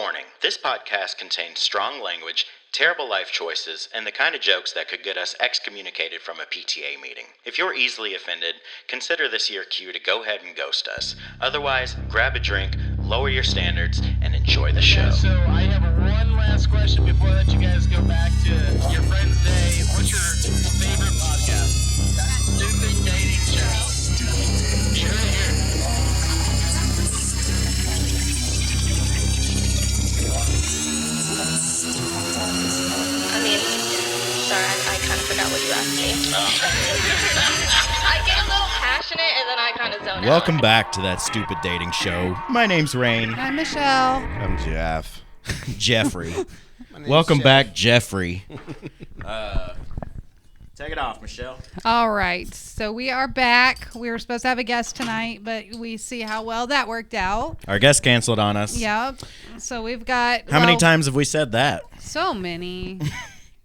Warning, this podcast contains strong language, terrible life choices, and the kind of jokes that could get us excommunicated from a PTA meeting. If you're easily offended, consider this your cue to go ahead and ghost us. Otherwise, grab a drink, lower your standards, and enjoy the show. So I have one last question before I let you guys go back to your friend's day. What's your favorite podcast? That stupid dating show. You heard it here. I mean, sorry, I kind of forgot what you asked me. I get a little passionate and then I kind of zone out. Welcome back to That Stupid Dating Show. My name's Rain. I'm Michelle. I'm Jeff. Jeffrey. Welcome back, Jeffrey. Take it off, Michelle. All right, so we are back. We were supposed to have a guest tonight, but we see how well that worked out. Our guest canceled on us. Yep. So we've got... How many times have we said that? So many.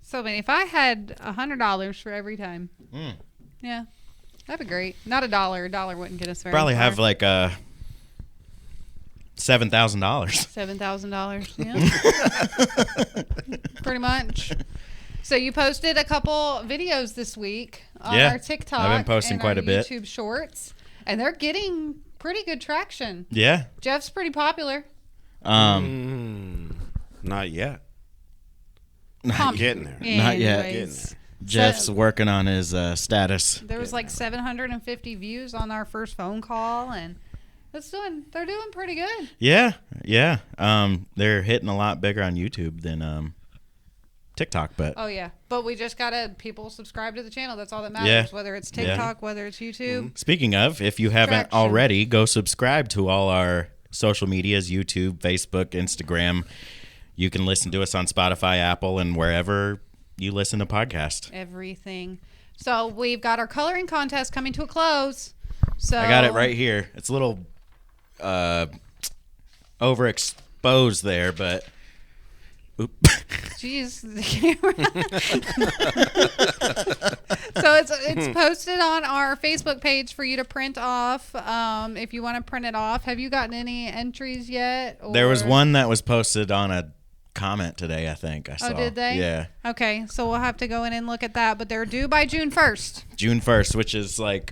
So many. If I had $100 for every time. Yeah, that'd be great. Not $1. $1 wouldn't get us very Probably far. have like $7,000. $7,000, yeah. Pretty much. So you posted a couple videos this week on our TikTok. I've been posting and quite our a bit. YouTube shorts, and they're getting pretty good traction. Yeah. Jeff's pretty popular. Not yet. Getting there. Not yet. Getting there. Jeff's working on his status. There was like 750 views on our first phone call, and they're doing pretty good. Yeah. They're hitting a lot bigger on YouTube than TikTok, but Oh yeah, but we just gotta people subscribe to the channel. That's all that matters. Yeah. Whether it's TikTok, whether it's YouTube. Speaking of, if you haven't Traction. already, go subscribe to all our social medias, YouTube, Facebook, Instagram. You can listen to us on Spotify, Apple, and wherever you listen to podcasts. Everything. So we've got our coloring contest coming to a close. So I got it right here. It's a little overexposed there, but Jeez, the camera. So it's posted on our Facebook page for you to print off. If you want to print it off, have you gotten any entries yet? there was or- one that was posted on a comment today, I think. I saw. Oh, did they? Yeah. Okay, so we'll have to go in and look at that, but they're due by June 1st. June 1st, which is like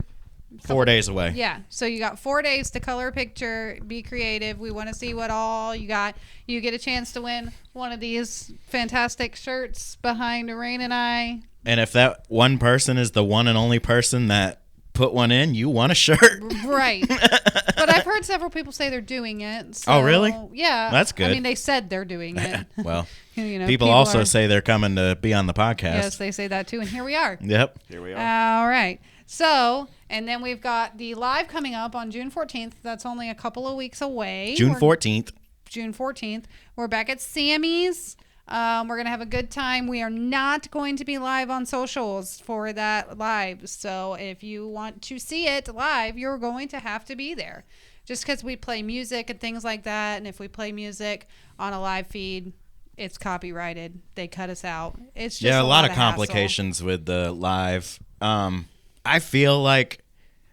4 days away. Yeah, so you got 4 days to color a picture, be creative. We want to see what all you got. You get a chance to win one of these fantastic shirts behind Rain and I. And if that one person is the one and only person that put one in, you won a shirt. Right. But I've heard several people say they're doing it. So, Oh, really? Yeah. That's good. I mean, they said they're doing it. Well, You know, people also are- say they're coming to be on the podcast. Yes, they say that too, and here we are. Yep. Here we are. All right. So, and then we've got the live coming up on June 14th. That's only a couple of weeks away. June 14th. June 14th. We're back at Sammy's. We're going to have a good time. We are not going to be live on socials for that live. So if you want to see it live, you're going to have to be there. Just because we play music and things like that. And if we play music on a live feed, it's copyrighted. They cut us out. It's just Yeah, a lot of hassle. complications with the live. I feel like,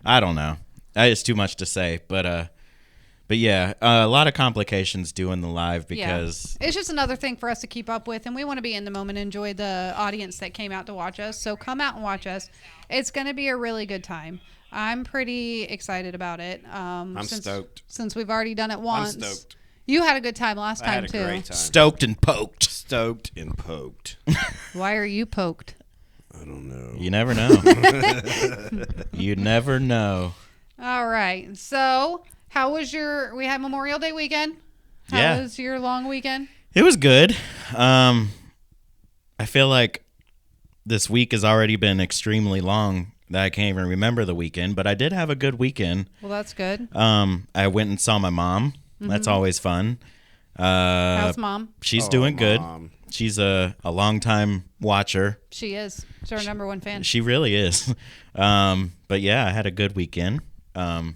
I don't know. It's too much to say, but yeah, a lot of complications doing the live because It's just another thing for us to keep up with, and we want to be in the moment and enjoy the audience that came out to watch us. So come out and watch us. It's going to be a really good time. I'm pretty excited about it. I'm stoked. Since we've already done it once. I'm stoked. You had a good time last I time, had a too. great time. stoked and poked. Stoked and poked. Why are you poked? I don't know. You never know. You never know. All right. So how was we had Memorial Day weekend. How Yeah. was your long weekend? It was good. I feel like this week has already been extremely long that I can't even remember the weekend, but I did have a good weekend. Well, that's good. I went and saw my mom. That's always fun. How's Mom? She's doing good. Mom. She's a longtime watcher. She is. She's our number one fan. She really is. But yeah, I had a good weekend. I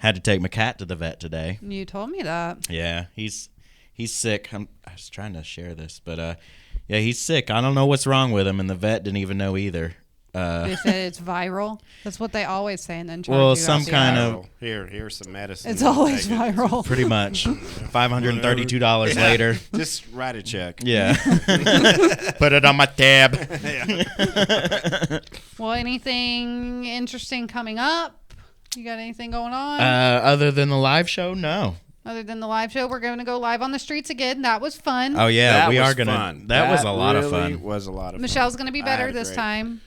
had to take my cat to the vet today. You told me that. Yeah, he's sick. I was trying to share this, but yeah, he's sick. I don't know what's wrong with him, and the vet didn't even know either. They said it's viral. That's what they always say, and then charge Well, you some out the kind ass. of- Here's some medicine. It's always Take it. viral. Pretty much. $532 later. Just write a check. Yeah. Put it on my tab. Well, anything interesting coming up? You got anything going on? Other than the live show, no. Other than the live show, we're going to go live on the streets again. That was fun. Oh yeah, That we was are gonna. fun. That was a lot of really fun. Was a lot of Michelle's fun. going to be I had better a this great- time.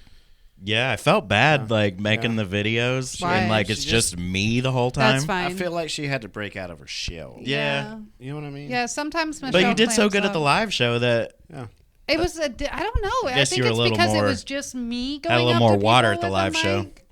Yeah, I felt bad like making the videos Why? and like it's She just me the whole time. That's fine. I feel like she had to break out of her shell. Yeah. You know what I mean? Yeah, sometimes Michelle But you did so clamps good at up. the live show that It was I don't know. I Guess think you were a it's little because it more- was just me going had a little up more to water people at the with a live show. mic.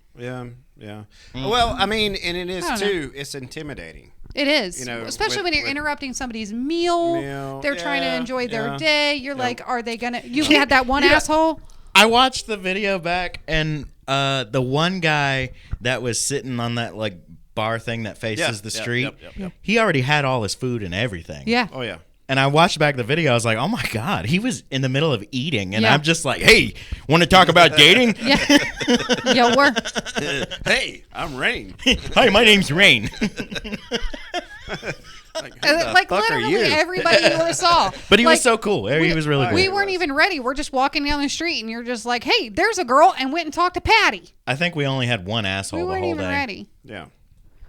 Yeah. Well, I mean, and it is I don't know. too. It's intimidating. It is, You know, especially with- when you're with- interrupting somebody's meal. They're trying to yeah, enjoy their yeah. day. You're Yeah. like, are they gonna? You had that one asshole. I watched the video back and the one guy that was sitting on that like bar thing that faces the street, Yep. he already had all his food and everything. Yeah. Oh yeah. And I watched back the video. I was like, oh my God, he was in the middle of eating. And Yeah. I'm just like, hey, want to talk about dating? Yeah. Yo, we're Hey, I'm Rain. Hi, my name's Rain. like fuck are literally you? everybody you ever saw. But he Like, was so cool. He was really cool. We weren't even ready. We're just walking down the street, and you're just like, "Hey, there's a girl," and went and talked to Patty. I think we only had one asshole We the weren't whole even day. ready. Yeah.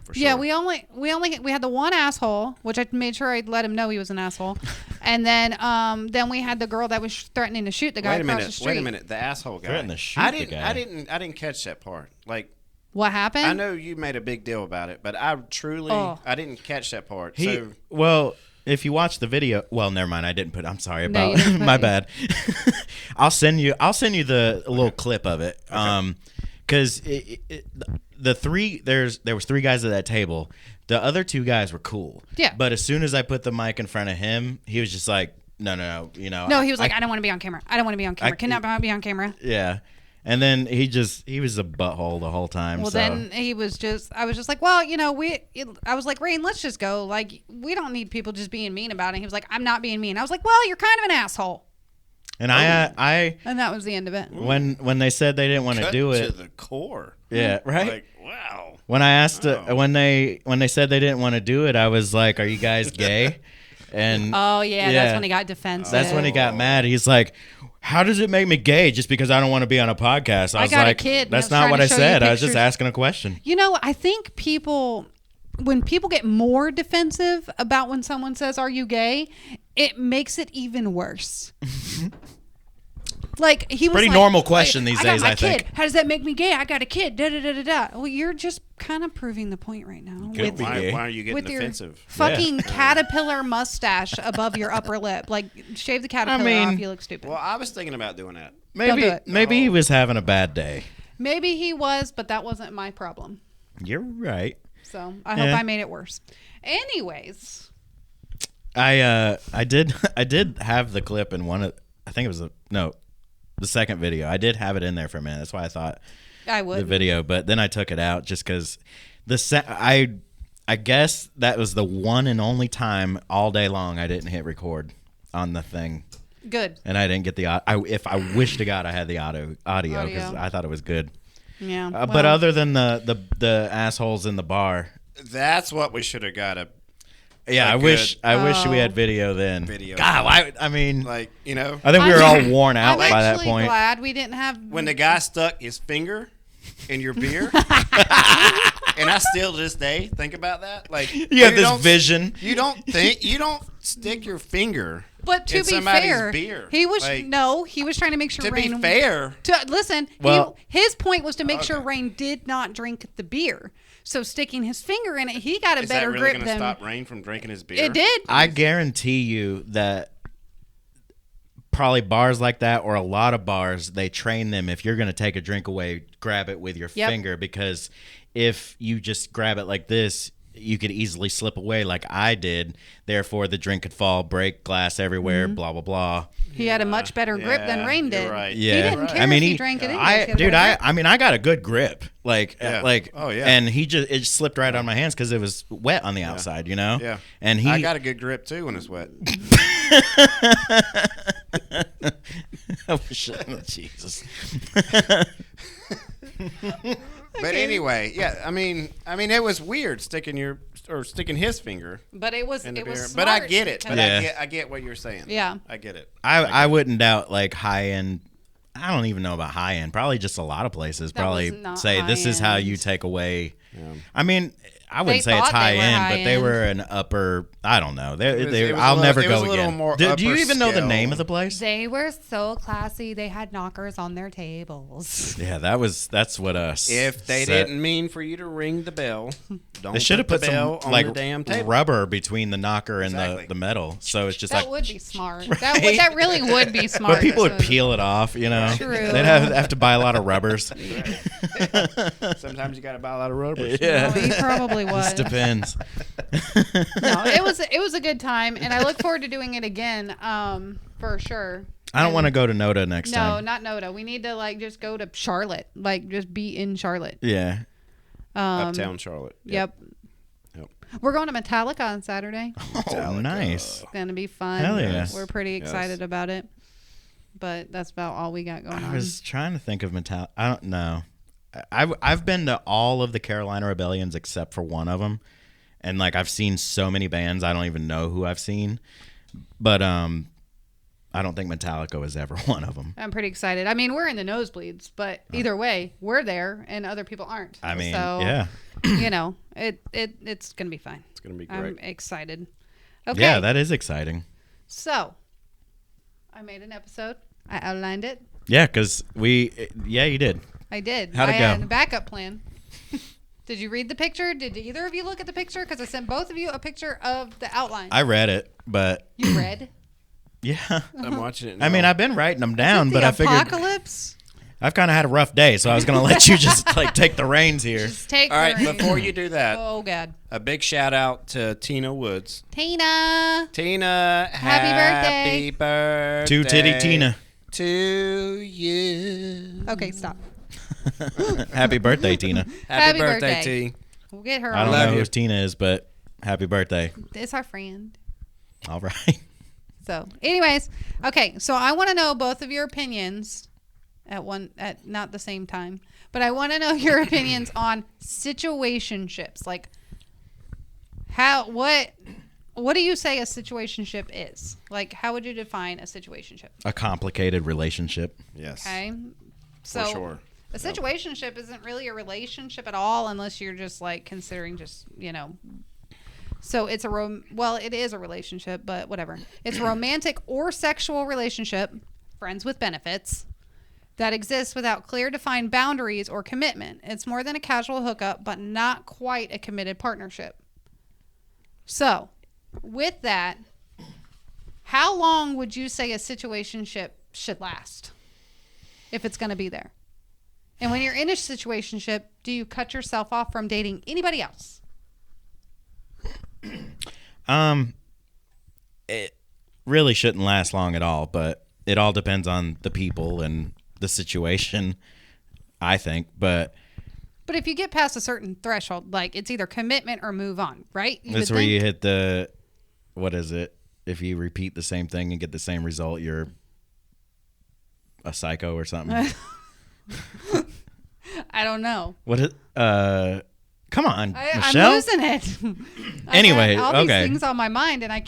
For sure. Yeah, we had the one asshole, which I made sure I'd let him know he was an asshole, and then we had the girl that was threatening to shoot the guy across the street. Wait a minute. The asshole guy. Threatened to shoot I the didn't. guy. I didn't catch that part. Like, What happened? I know you made a big deal about it, but I truly, Oh. I didn't catch that part. Well, if you watch the video, well, never mind. I didn't put. I'm sorry No, you about didn't put my it. bad. I'll send you the little clip of it. Because there was three guys at that table. The other two guys were cool. Yeah. But as soon as I put the mic in front of him, he was just like, no, you know. No, he was like, I don't want to be on camera. I don't want to be on camera. Can I be on camera? Yeah. And then he was a butthole the whole time. Well, so. then I was just like, well, you know, I was like, Rain, let's just go. Like, we don't need people just being mean about it. He was like, I'm not being mean. I was like, well, you're kind of an asshole. And I And that was the end of it. when they said they didn't want to cut do to it. the core. Yeah, right. Like, wow. When I asked Oh. when they said they didn't want to do it, I was like, "Are you guys gay?" And Oh, yeah, Yeah. that's when he got defensive. that's when he got mad. He's like, "How does it make me gay just because I don't want to be on a podcast?" I was got a like, kid, and "That's I was not trying what to I show you said. I was just pictures." asking a question." You know, I think when people get more defensive about when someone says, "Are you gay?" it makes it even worse. Like he was Pretty like, normal question these I got days, my I think. kid. How does that make me gay? I got a kid. Da da da da da. Well, you're just kind of proving the point right now Could be gay. Why are you getting with your defensive? fucking caterpillar mustache above your upper lip. Like shave the caterpillar off. You look stupid. Well, I was thinking about doing that. Maybe do it. maybe he was having a bad day. Maybe he was, but that wasn't my problem. You're right. So I hope Yeah. I made it worse. Anyways, I did have the clip in one of I think it was the second video. I did have it in there for a minute. That's why I thought I the would. video, but then I took it out just because I guess that was the one and only time all day long I didn't hit record on the thing, Good. and I didn't get the if I wish to God I had the audio because I thought it was good. Yeah. But well, other than the assholes in the bar, That's what we should have got a yeah, I wish Oh. we had video then. Video. God, I mean, like, you know, I think we were all worn out I'm by that actually point. glad we didn't have. when the guy stuck his finger in your beer, and I still to this day think about that. Like, You have this don't- vision. You don't stick your finger. But to in be somebody's fair, beer. he was Like, he was trying to make sure To Rain. be fair, Listen, Well- his point was to make sure Okay. Rain did not drink the beer. So sticking his finger in it, he got a is that better really grip going to than stop Rain from drinking his beer? it did. I guarantee you that probably bars like that or a lot of bars, they train them if you're going to take a drink away, grab it with your Yep. finger, because if you just grab it like this, you could easily slip away like I did. Therefore, the drink could fall, break glass everywhere, blah, blah, blah. He had a much better grip than Yeah, Rain you're did. right. Yeah. He didn't care I mean, if he drank it anyways. He had a dude, better grip. I mean, I got a good grip. Like, Yeah. Oh, yeah. And it just slipped right on my hands because it was wet on the outside, you know? Yeah. And I got a good grip too when it's wet. Oh, shit. Jesus. But anyway, yeah. I mean, it was weird sticking his finger But it was in the it beer. was But I smart get it. because- But I get what you're saying. Yeah. I get it. I wouldn't doubt like high end. I don't even know about high end. Probably just a lot of places That probably was not say this is how high-end. you take away. Yeah. I mean, I wouldn't They say it's thought they high were end, but they high-end. were an upper. I don't know. It was I'll a never little- it was go a little again. more Do you upper even know the scale. name of the place? They were so classy. They had knockers on their tables. Yeah, that's what us. If they didn't mean for you to ring the bell, don't They should have put the bell some on the like damn table. rubber between the knocker and Exactly. the metal, so it's just That like. would be smart. Right? That really would be smart. But people would So- peel it off, you know. True. They'd have to buy a lot of rubbers. Sometimes you got to buy a lot of rubbers. Yeah, No, he probably would. Just depends. No, it was a good time, and I look forward to doing it again, for sure. I don't want to go to Noda next No, time. not Noda. We need to like just go to Charlotte, like just be in Charlotte. Yeah. Uptown Charlotte. Yep. Yep. We're going to Metallica on Saturday. Oh, nice. It's gonna be fun. Hell yeah. We're pretty excited about it. But that's about all we got going on. I was trying to think of Metallica. I don't know. I've been to all of the Carolina Rebellions except for one of them, and like I've seen so many bands I don't even know who I've seen, but I don't think Metallica was ever one of them. I'm pretty excited. I mean, we're in the nosebleeds, but either way, we're there and other people aren't. I mean, so, yeah, you know, it's gonna be fine. It's going to be I'm great. excited. Okay. yeah, that is exciting. So, I made an episode. I outlined it. Yeah, because you did. I did. How'd it I go? had a backup plan. Did you read the picture? Did either of you look at the picture? Because I sent both of you a picture of the outline. I read it, but You read? yeah. I'm watching it. I mean, now. I've been writing them down, The but I figured apocalypse? I've kind of had a rough day, so I was gonna let you just like take the reins here. Just take All right, the reins. before you do that, Oh, God. a big shout out to Tina Woods. Tina. Tina, Happy birthday. birthday. Two titty Tina. To you. Okay, stop. Happy birthday, Tina. Happy birthday. birthday, T. We'll get her I don't on. love know you. who Tina is, but happy birthday. It's our friend. All right. So, anyways, okay. So I want to know both of your opinions at not the same time, but I want to know your opinions on situationships. Like, what do you say a situationship is? Like, how would you define a situationship? A complicated relationship. Yes. Okay. So For sure. a situationship isn't really a relationship at all unless you're just like considering just, so it's it is a relationship, but whatever. It's a romantic or sexual relationship, friends with benefits, that exists without clear defined boundaries or commitment. It's more than a casual hookup, but not quite a committed partnership. So, with that, how long would you say a situationship should last if it's going to be there? And when you're in a situationship, do you cut yourself off from dating anybody else? It really shouldn't last long at all, but it all depends on the people and the situation, I think. But if you get past a certain threshold, like it's either commitment or move on, right? that's where you hit the, what is it? If you repeat the same thing and get the same result, you're a psycho or something. I don't know. What is, come on, I'm Michelle. losing it. Anyway, I've got all okay. these things on my mind, and I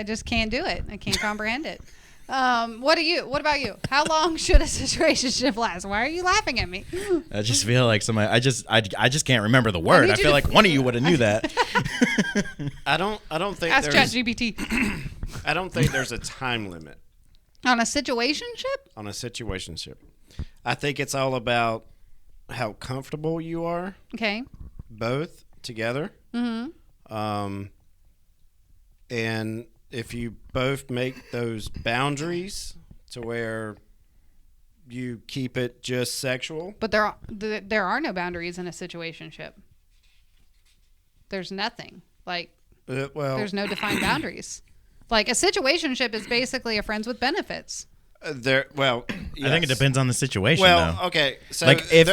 just can't do it. I can't comprehend it. What about you? How long should a situationship last? Why are you laughing at me? I just feel like somebody. I just can't remember the word. need I you feel to- like one of you would have knew that. I don't think Ask there's ChatGPT. I don't think there's a time limit On a situationship? on a situationship. I think it's all about how comfortable you are Okay. both together. Mm-hmm. And if you both make those boundaries to where you keep it just sexual. But there are no boundaries in a situationship. There's nothing. Like, there's no defined boundaries. Like, a situationship is basically a friends with benefits. I think it depends on the situation. Well, though. okay. So Like, if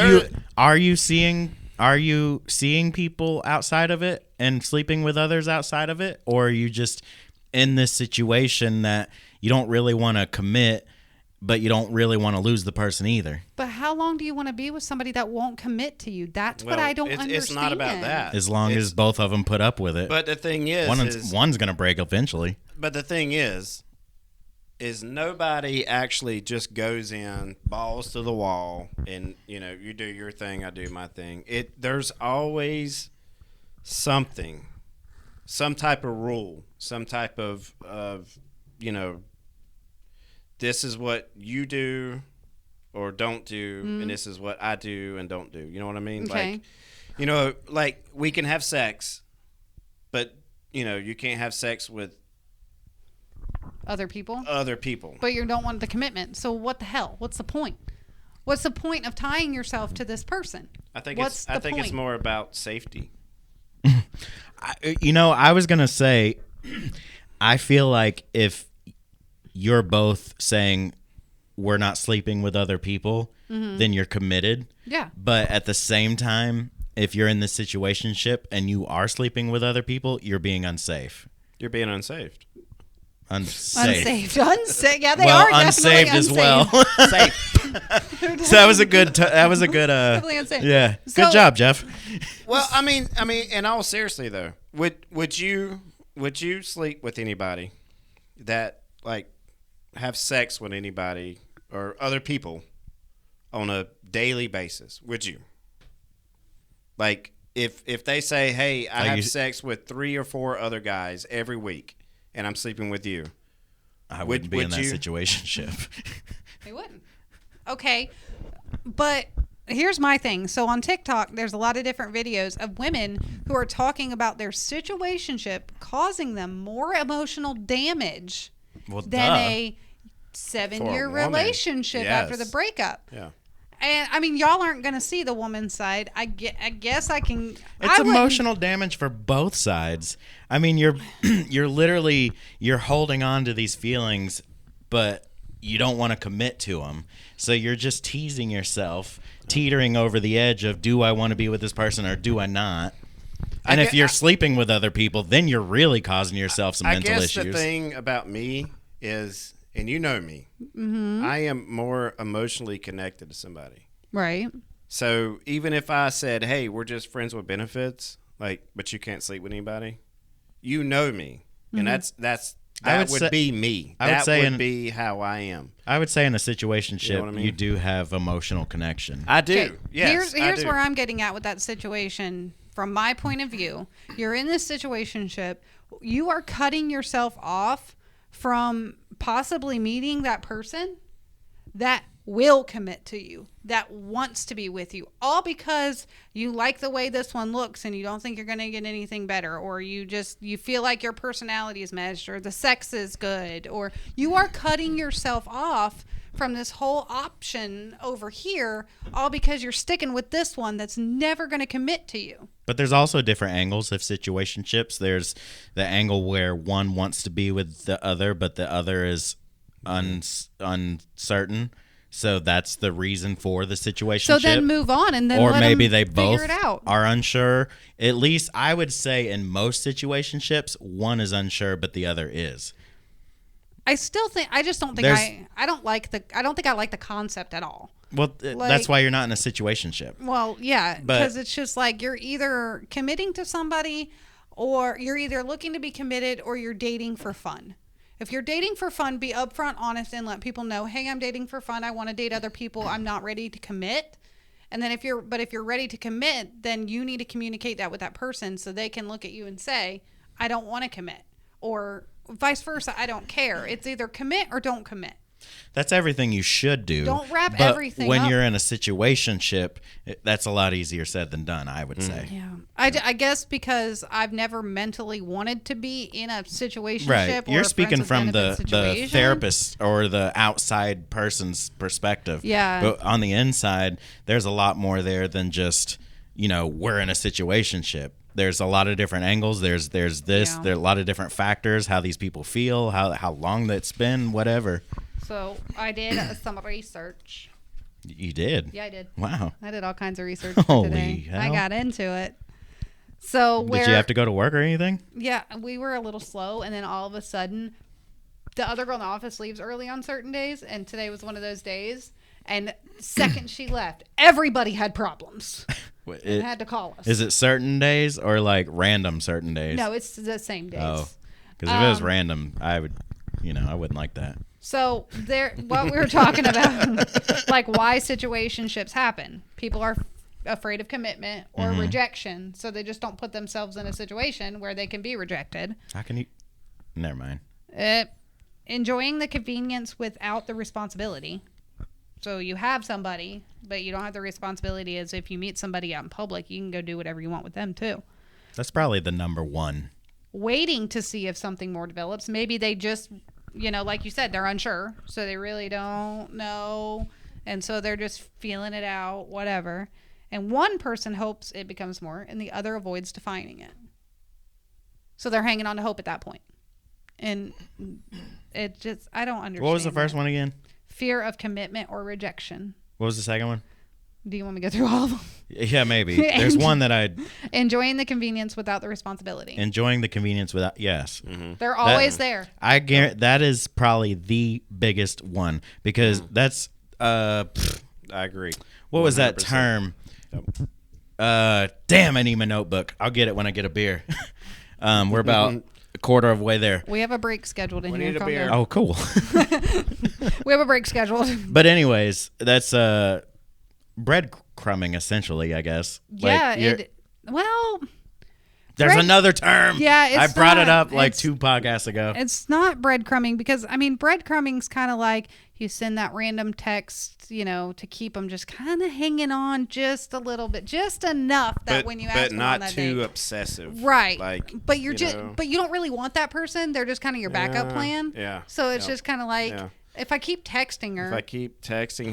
are you seeing people outside of it and sleeping with others outside of it, or are you just in this situation that you don't really want to commit, but you don't really want to lose the person either. But how long do you want to be with somebody that won't commit to you? That's what I don't understand. It's not about that. As long as both of them put up with it. But the thing is one's going to break eventually. But the thing is nobody actually just goes in, balls to the wall, and, you do your thing, I do my thing. There's always something, some type of rule, some type of this is what you do or don't do, and this is what I do and don't do. You know what I mean? Okay. Like we can have sex, but, you can't have sex with other people. But you don't want the commitment. So what the hell? What's the point? What's the point of tying yourself to this person? I think it's more about safety. I was going to say, I feel like if you're both saying we're not sleeping with other people, then you're committed. Yeah. But at the same time, if you're in this situationship and you are sleeping with other people, you're being unsafe. You're being unsaved. Unsafe. Yeah, they are unsaved definitely as well. Safe. So that was a good. Definitely unsafe. Yeah. So, good job, Jeff. Well, I mean, in all seriously though, would you sleep with anybody that like have sex with anybody or other people on a daily basis? Would you? Like if they say, "Hey, I have sex with 3 or 4 other guys every week, and I'm sleeping with you," I wouldn't be in that situationship. They wouldn't. Okay, but here's my thing. So on TikTok, there's a lot of different videos of women who are talking about their situationship causing them more emotional damage than a 7-year relationship after the breakup. Yeah. And I mean, y'all aren't going to see the woman's side. I guess I can. It's emotional damage for both sides. I mean, you're literally holding on to these feelings, but you don't want to commit to them. So you're just teasing yourself, teetering over the edge of, do I want to be with this person or do I not? And if you're sleeping with other people, then you're really causing yourself some mental issues. I guess the thing about me is, and you know me, I am more emotionally connected to somebody. Right. So even if I said, "Hey, we're just friends with benefits," but you can't sleep with anybody, you know me, and that would be me. That would be how I am. I would say in a situationship, you do have emotional connection. I do. Okay. Yes, here's I do. where I'm getting at with that situation. From my point of view, you're in this situationship. You are cutting yourself off from possibly meeting that person that will commit to you, that wants to be with you, all because you like the way this one looks and you don't think you're going to get anything better, or you feel like your personality is matched, or the sex is good, or you are cutting yourself off from this whole option over here, all because you're sticking with this one that's never going to commit to you. But there's also different angles of situationships. There's the angle where one wants to be with the other, but the other is uncertain. So that's the reason for the situationship. So then move on, and then or let maybe them they figure both it out. are unsure. At least I would say in most situationships, one is unsure, but the other is. I still think I just don't think I don't think I like the concept at all. Well, that's why you're not in a situationship. Well, yeah, because it's just like you're either committing to somebody, or you're either looking to be committed, or you're dating for fun. If you're dating for fun, be upfront, honest, and let people know, hey, I'm dating for fun. I want to date other people. I'm not ready to commit. And then if you're ready to commit, then you need to communicate that with that person so they can look at you and say, I don't want to commit, or vice versa. I don't care. It's either commit or don't commit. That's everything you should do. Don't wrap but everything when up. you're in a situationship, that's a lot easier said than done, I would say. Yeah. I guess because I've never mentally wanted to be in a situationship. Right. Or You're a speaking friends from with benefits the situation. therapist or the outside person's perspective. Yeah. But on the inside, there's a lot more there than just, we're in a situationship. There's a lot of different angles. There's this. Yeah. There are a lot of different factors, how these people feel, how long that's been, whatever. So I did some research. You did? Yeah, I did. Wow. I did all kinds of research Holy today. hell. I got into it. So Did you have to go to work or anything? Yeah, we were a little slow, and then all of a sudden, the other girl in the office leaves early on certain days, and today was one of those days. And second she left, everybody had problems and had to call us. Is it certain days or like random certain days? No, it's the same days. Oh, because if it was random, I would, I wouldn't like that. So what we were talking about, like why situationships happen. People are afraid of commitment or rejection, so they just don't put themselves in a situation where they can be rejected. How can you? Never mind. Enjoying the convenience without the responsibility. So you have somebody, but you don't have the responsibility as if you meet somebody out in public, you can go do whatever you want with them too. That's probably the number one. Waiting to see if something more develops. Maybe they just, like you said, they're unsure. So they really don't know. And so they're just feeling it out, whatever. And one person hopes it becomes more and the other avoids defining it. So they're hanging on to hope at that point. And it just, I don't understand. What was the first one again? Fear of commitment or rejection. What was the second one? Do you want me to go through all of them? Yeah, maybe. There's one that I'd... Enjoying the convenience without the responsibility. Enjoying the convenience without... Yes. Mm-hmm. They're always there. I guarantee that is probably the biggest one because that's... I agree. What was that term? Damn, I need my notebook. I'll get it when I get a beer. We're about a quarter of the way there. We have a break scheduled in here. Need a beer. Oh, cool. We have a break scheduled. But anyways, that's breadcrumbing essentially, I guess. Yeah. There's another term. Yeah, I brought it up like 2 podcasts ago. It's not breadcrumbing because, breadcrumbing's kind of like you send that random text, to keep them just kind of hanging on just a little bit, just enough that when you ask them on that but not too date, obsessive. right? Like, but you're but you don't really want that person. They're just kind of your backup plan. Yeah. So it's just kind of like if I keep texting her, keeping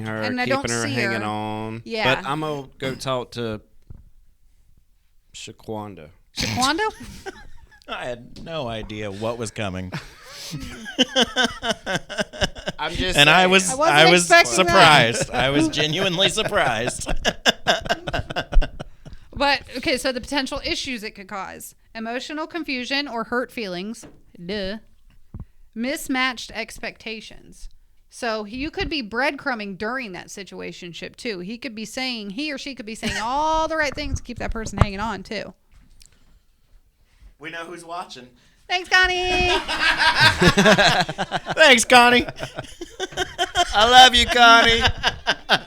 her, and I keeping don't her see hanging her, on. Yeah. But I'm gonna go talk to Shaquanda. Shaquanda? I had no idea what was coming. I'm just and saying. I was surprised. That. I was genuinely surprised. But okay, so the potential issues it could cause: emotional confusion or hurt feelings, mismatched expectations. So you could be breadcrumbing during that situationship too. He or she could be saying all the right things to keep that person hanging on too. We know who's watching. Thanks, Connie. Thanks, Connie. I love you, Connie.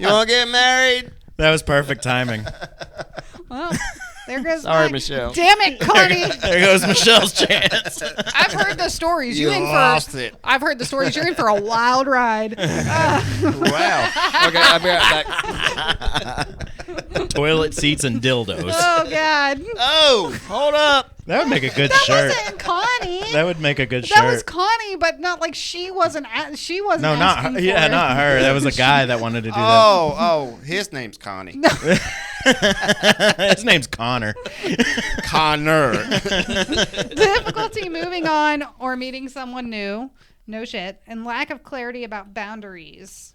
You want to get married? That was perfect timing. Well, there goes Sorry, Michelle. Damn it, Connie. There goes Michelle's chance. I've heard the stories. You lost it. I've heard the stories. You're in for a wild ride. Wow. Okay, I'll be right back. Toilet seats and dildos. Oh, God. Oh, hold up. That would make a good That shirt. wasn't Connie. That would make a good shirt. That was Connie, but not like she wasn't. She wasn't. No, not asking her. for Yeah, it. not her. That was a guy that wanted to do Oh, his name's Connie. that. His name's Connor. Connor. Difficulty moving on or meeting someone new. No shit. And lack of clarity about boundaries.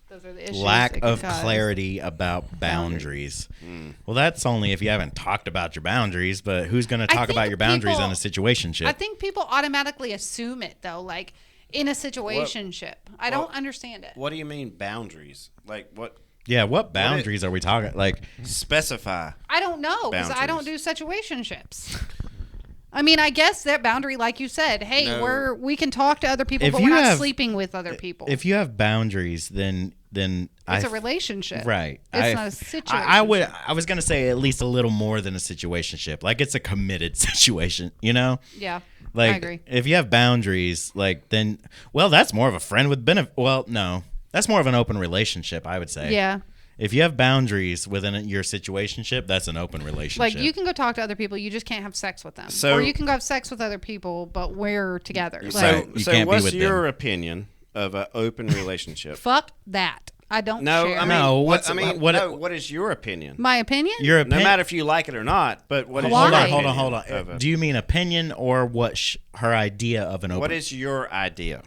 Those are the issues. Lack it can of cause. clarity about boundaries. Well, that's only if you haven't talked about your boundaries, but who's going to talk about your boundaries in a situationship? I think people automatically assume it, though, like in a situationship. I don't understand it. What do you mean boundaries? Like what? Yeah, what boundaries are we talking? Like, Specify. I don't know because I don't do Boundaries. situationships. I guess that boundary, like you said, hey, No. we can talk to other people, If but you we're not have- sleeping with other people. if you have boundaries, then it's a relationship, right. It's not a situation. I was going to say at least a little more than a situationship. Like it's a committed situation, Yeah, Like I agree. if you have boundaries, like then that's more of a friend with benefit. Well, no. That's more of an open relationship, I would say. Yeah. If you have boundaries within your situationship, that's an open relationship. Like you can go talk to other people, you just can't have sex with them. So- or you can go have sex with other people, but we're together. Right. Like, You So can't be what's with your them. opinion of an open relationship? fuck that. I don't No, share. I mean, No, what what- what is your opinion? My opinion? your No opinion. matter if you like it or not, but what is Why? your Hold opinion on. of it? Do you mean opinion or what her idea of an open? What is your idea?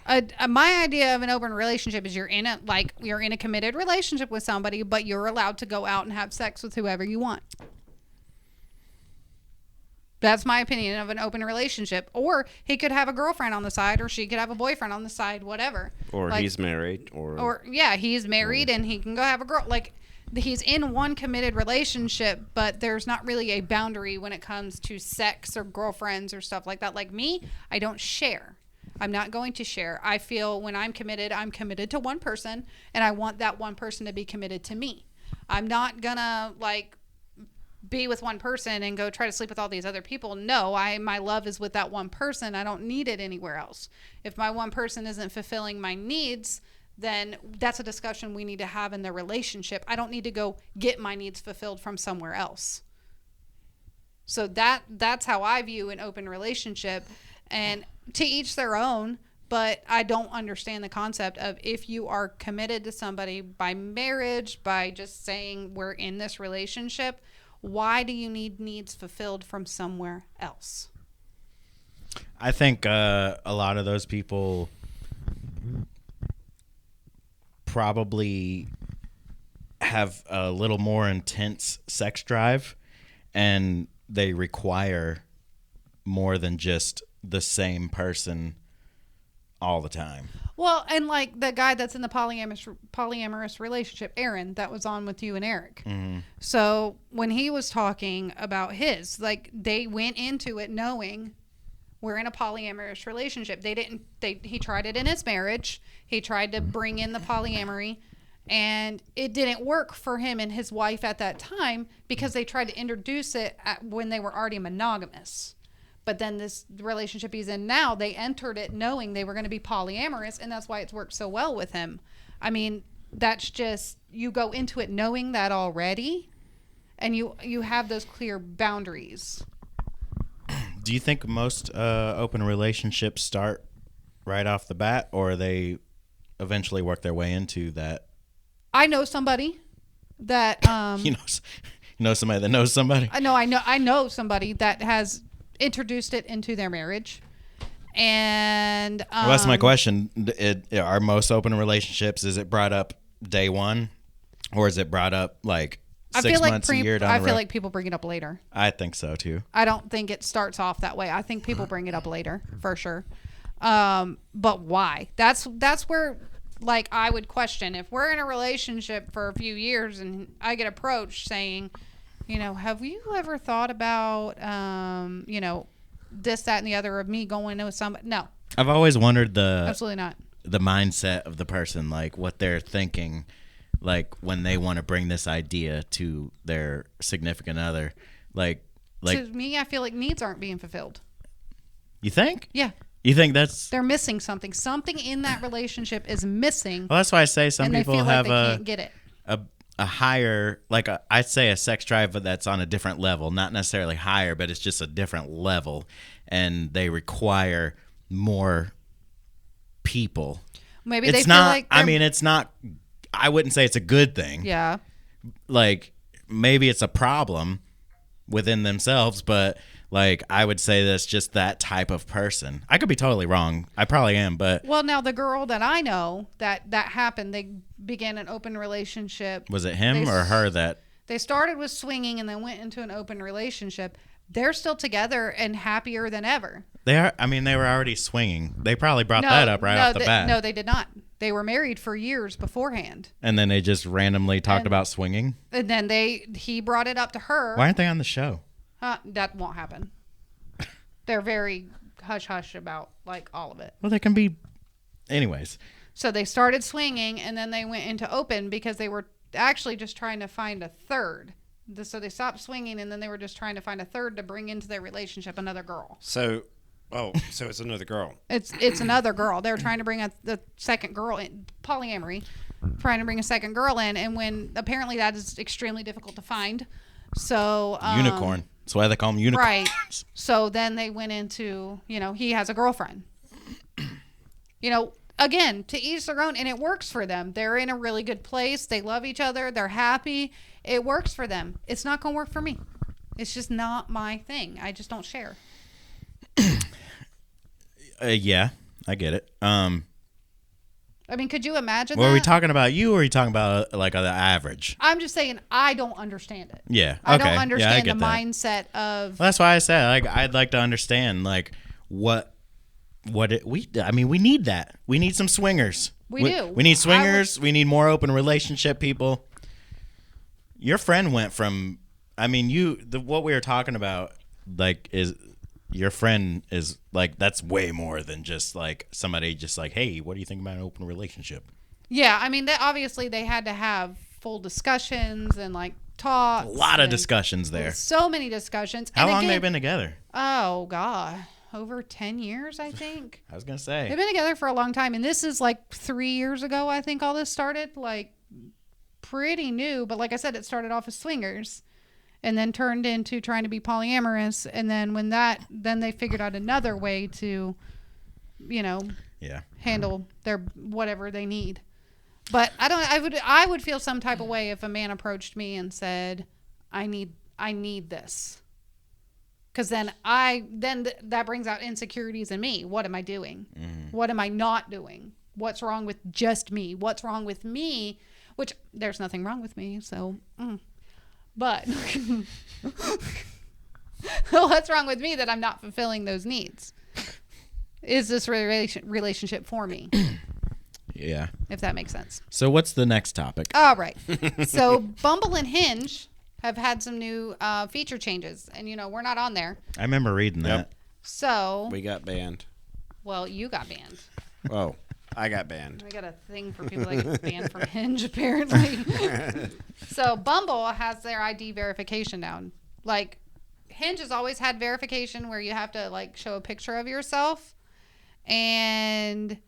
My idea of an open relationship is you're in a committed relationship with somebody, but you're allowed to go out and have sex with whoever you want. That's my opinion of an open relationship. Or he could have a girlfriend on the side, or she could have a boyfriend on the side, whatever. Or he's married, or yeah, he's married and he can go have a girl. Like, he's in one committed relationship, but there's not really a boundary when it comes to sex or girlfriends or stuff like that. Like me, I don't share. I'm not going to share. I feel when I'm committed to one person, and I want that one person to be committed to me. I'm not gonna like be with one person and go try to sleep with all these other people. No, my love is with that one person. I don't need it anywhere else. If my one person isn't fulfilling my needs, then that's a discussion we need to have in the relationship. I don't need to go get my needs fulfilled from somewhere else. So that's how I view an open relationship, and to each their own. But I don't understand the concept of, if you are committed to somebody by marriage, by just saying we're in this relationship, why do you need needs fulfilled from somewhere else? I think a lot of those people probably have a little more intense sex drive, and they require more than just the same person all the time. Well, and like the guy that's in the polyamorous relationship, Aaron, that was on with you and Eric. Mm-hmm. So when he was talking about his, like, they went into it knowing we're in a polyamorous relationship. He tried it in his marriage. He tried to bring in the polyamory, and it didn't work for him and his wife at that time, because they tried to introduce it when they were already monogamous. But then this relationship he's in now, they entered it knowing they were going to be polyamorous, and that's why it's worked so well with him. I mean, that's just, you go into it knowing that already, and you have those clear boundaries. Do you think most open relationships start right off the bat, or they eventually work their way into that? I know somebody that you know somebody that knows somebody. I know somebody that has introduced it into their marriage, and well, that's my question. Are most open relationships, is it brought up day one, or is it brought up like 6 months, a year down the road? I feel like people bring it up later. I think so too. I don't think it starts off that way. I think people bring it up later for sure. But why? That's where, like, I would question, if we're in a relationship for a few years and I get approached saying, have you ever thought about, this, that, and the other of me going with somebody? No. I've always wondered absolutely not. The mindset of the person, like what they're thinking, like when they want to bring this idea to their significant other. Like to me, I feel like needs aren't being fulfilled. You think? Yeah. You think they're missing something? Something in that relationship is missing. Well, that's why I say some people have they can't get it. A higher, like I'd say a sex drive, but that's on a different level, not necessarily higher, but it's just a different level, and they require more people. Maybe it's they not, feel like I mean, it's not, I wouldn't say it's a good thing. Yeah. Like, maybe it's a problem within themselves, but like, I would say that's just that type of person. I could be totally wrong. I probably am, but... Well, now, the girl that I know that happened, they began an open relationship. Was it him or her that... They started with swinging and then went into an open relationship. They're still together and happier than ever. They are. I mean, they were already swinging. They probably brought that up off the bat. No, they did not. They were married for years beforehand. And then they just randomly talked about swinging? And then he brought it up to her. Why aren't they on the show? That won't happen. They're very hush-hush about, like, all of it. Well, they can be... Anyways. So they started swinging, and then they went into open because they were actually just trying to find a third. So they stopped swinging, and then they were just trying to find a third to bring into their relationship, another girl. So it's another girl. It's another girl. They were trying to bring the second girl in, polyamory, trying to bring a second girl in, and when apparently that is extremely difficult to find. So unicorn. That's why they call them unicorns. Right. So then they went into, he has a girlfriend. Again, to each their own, and it works for them. They're in a really good place. They love each other. They're happy. It works for them. It's not going to work for me. It's just not my thing. I just don't share. Yeah, I get it. I mean, could you imagine Were that? we talking about you, or are you talking about like the average? I'm just saying I don't understand it. Yeah. I Okay. don't Yeah, I understand get the that. mindset of. Well, that's why I said like I'd like to understand like we need that. We need some swingers. We do. We need swingers. We need more open relationship people. Your friend went from, I mean, what we were talking about, like, is your friend is like, that's way more than just like somebody just like, hey, what do you think about an open relationship? Yeah, I mean, obviously they had to have full discussions and like talks. A lot of and discussions there. So many discussions. How And long again, they been together? Oh God, over 10 years, I think. I was gonna say They've been together for a long time, and this is like 3 years ago. I think all this started, like pretty new. But like I said, it started off as swingers, and then turned into trying to be polyamorous. And then then they figured out another way to, handle their whatever they need. But I would feel some type of way if a man approached me and said, I need this. Because then that brings out insecurities in me. What am I doing? What am I not doing? What's wrong with just me? What's wrong with me? Which there's nothing wrong with me. So, but what's wrong with me that I'm not fulfilling those needs? Is this relationship for me? yeah. If that makes sense. So what's the next topic? All right. So Bumble and Hinge have had some new feature changes, and we're not on there. I remember reading that. So We got banned. well, you got banned. Oh, I got banned. I got a thing for people that get banned from Hinge, apparently. So Bumble has their ID verification down. Like Hinge has always had verification where you have to like show a picture of yourself, and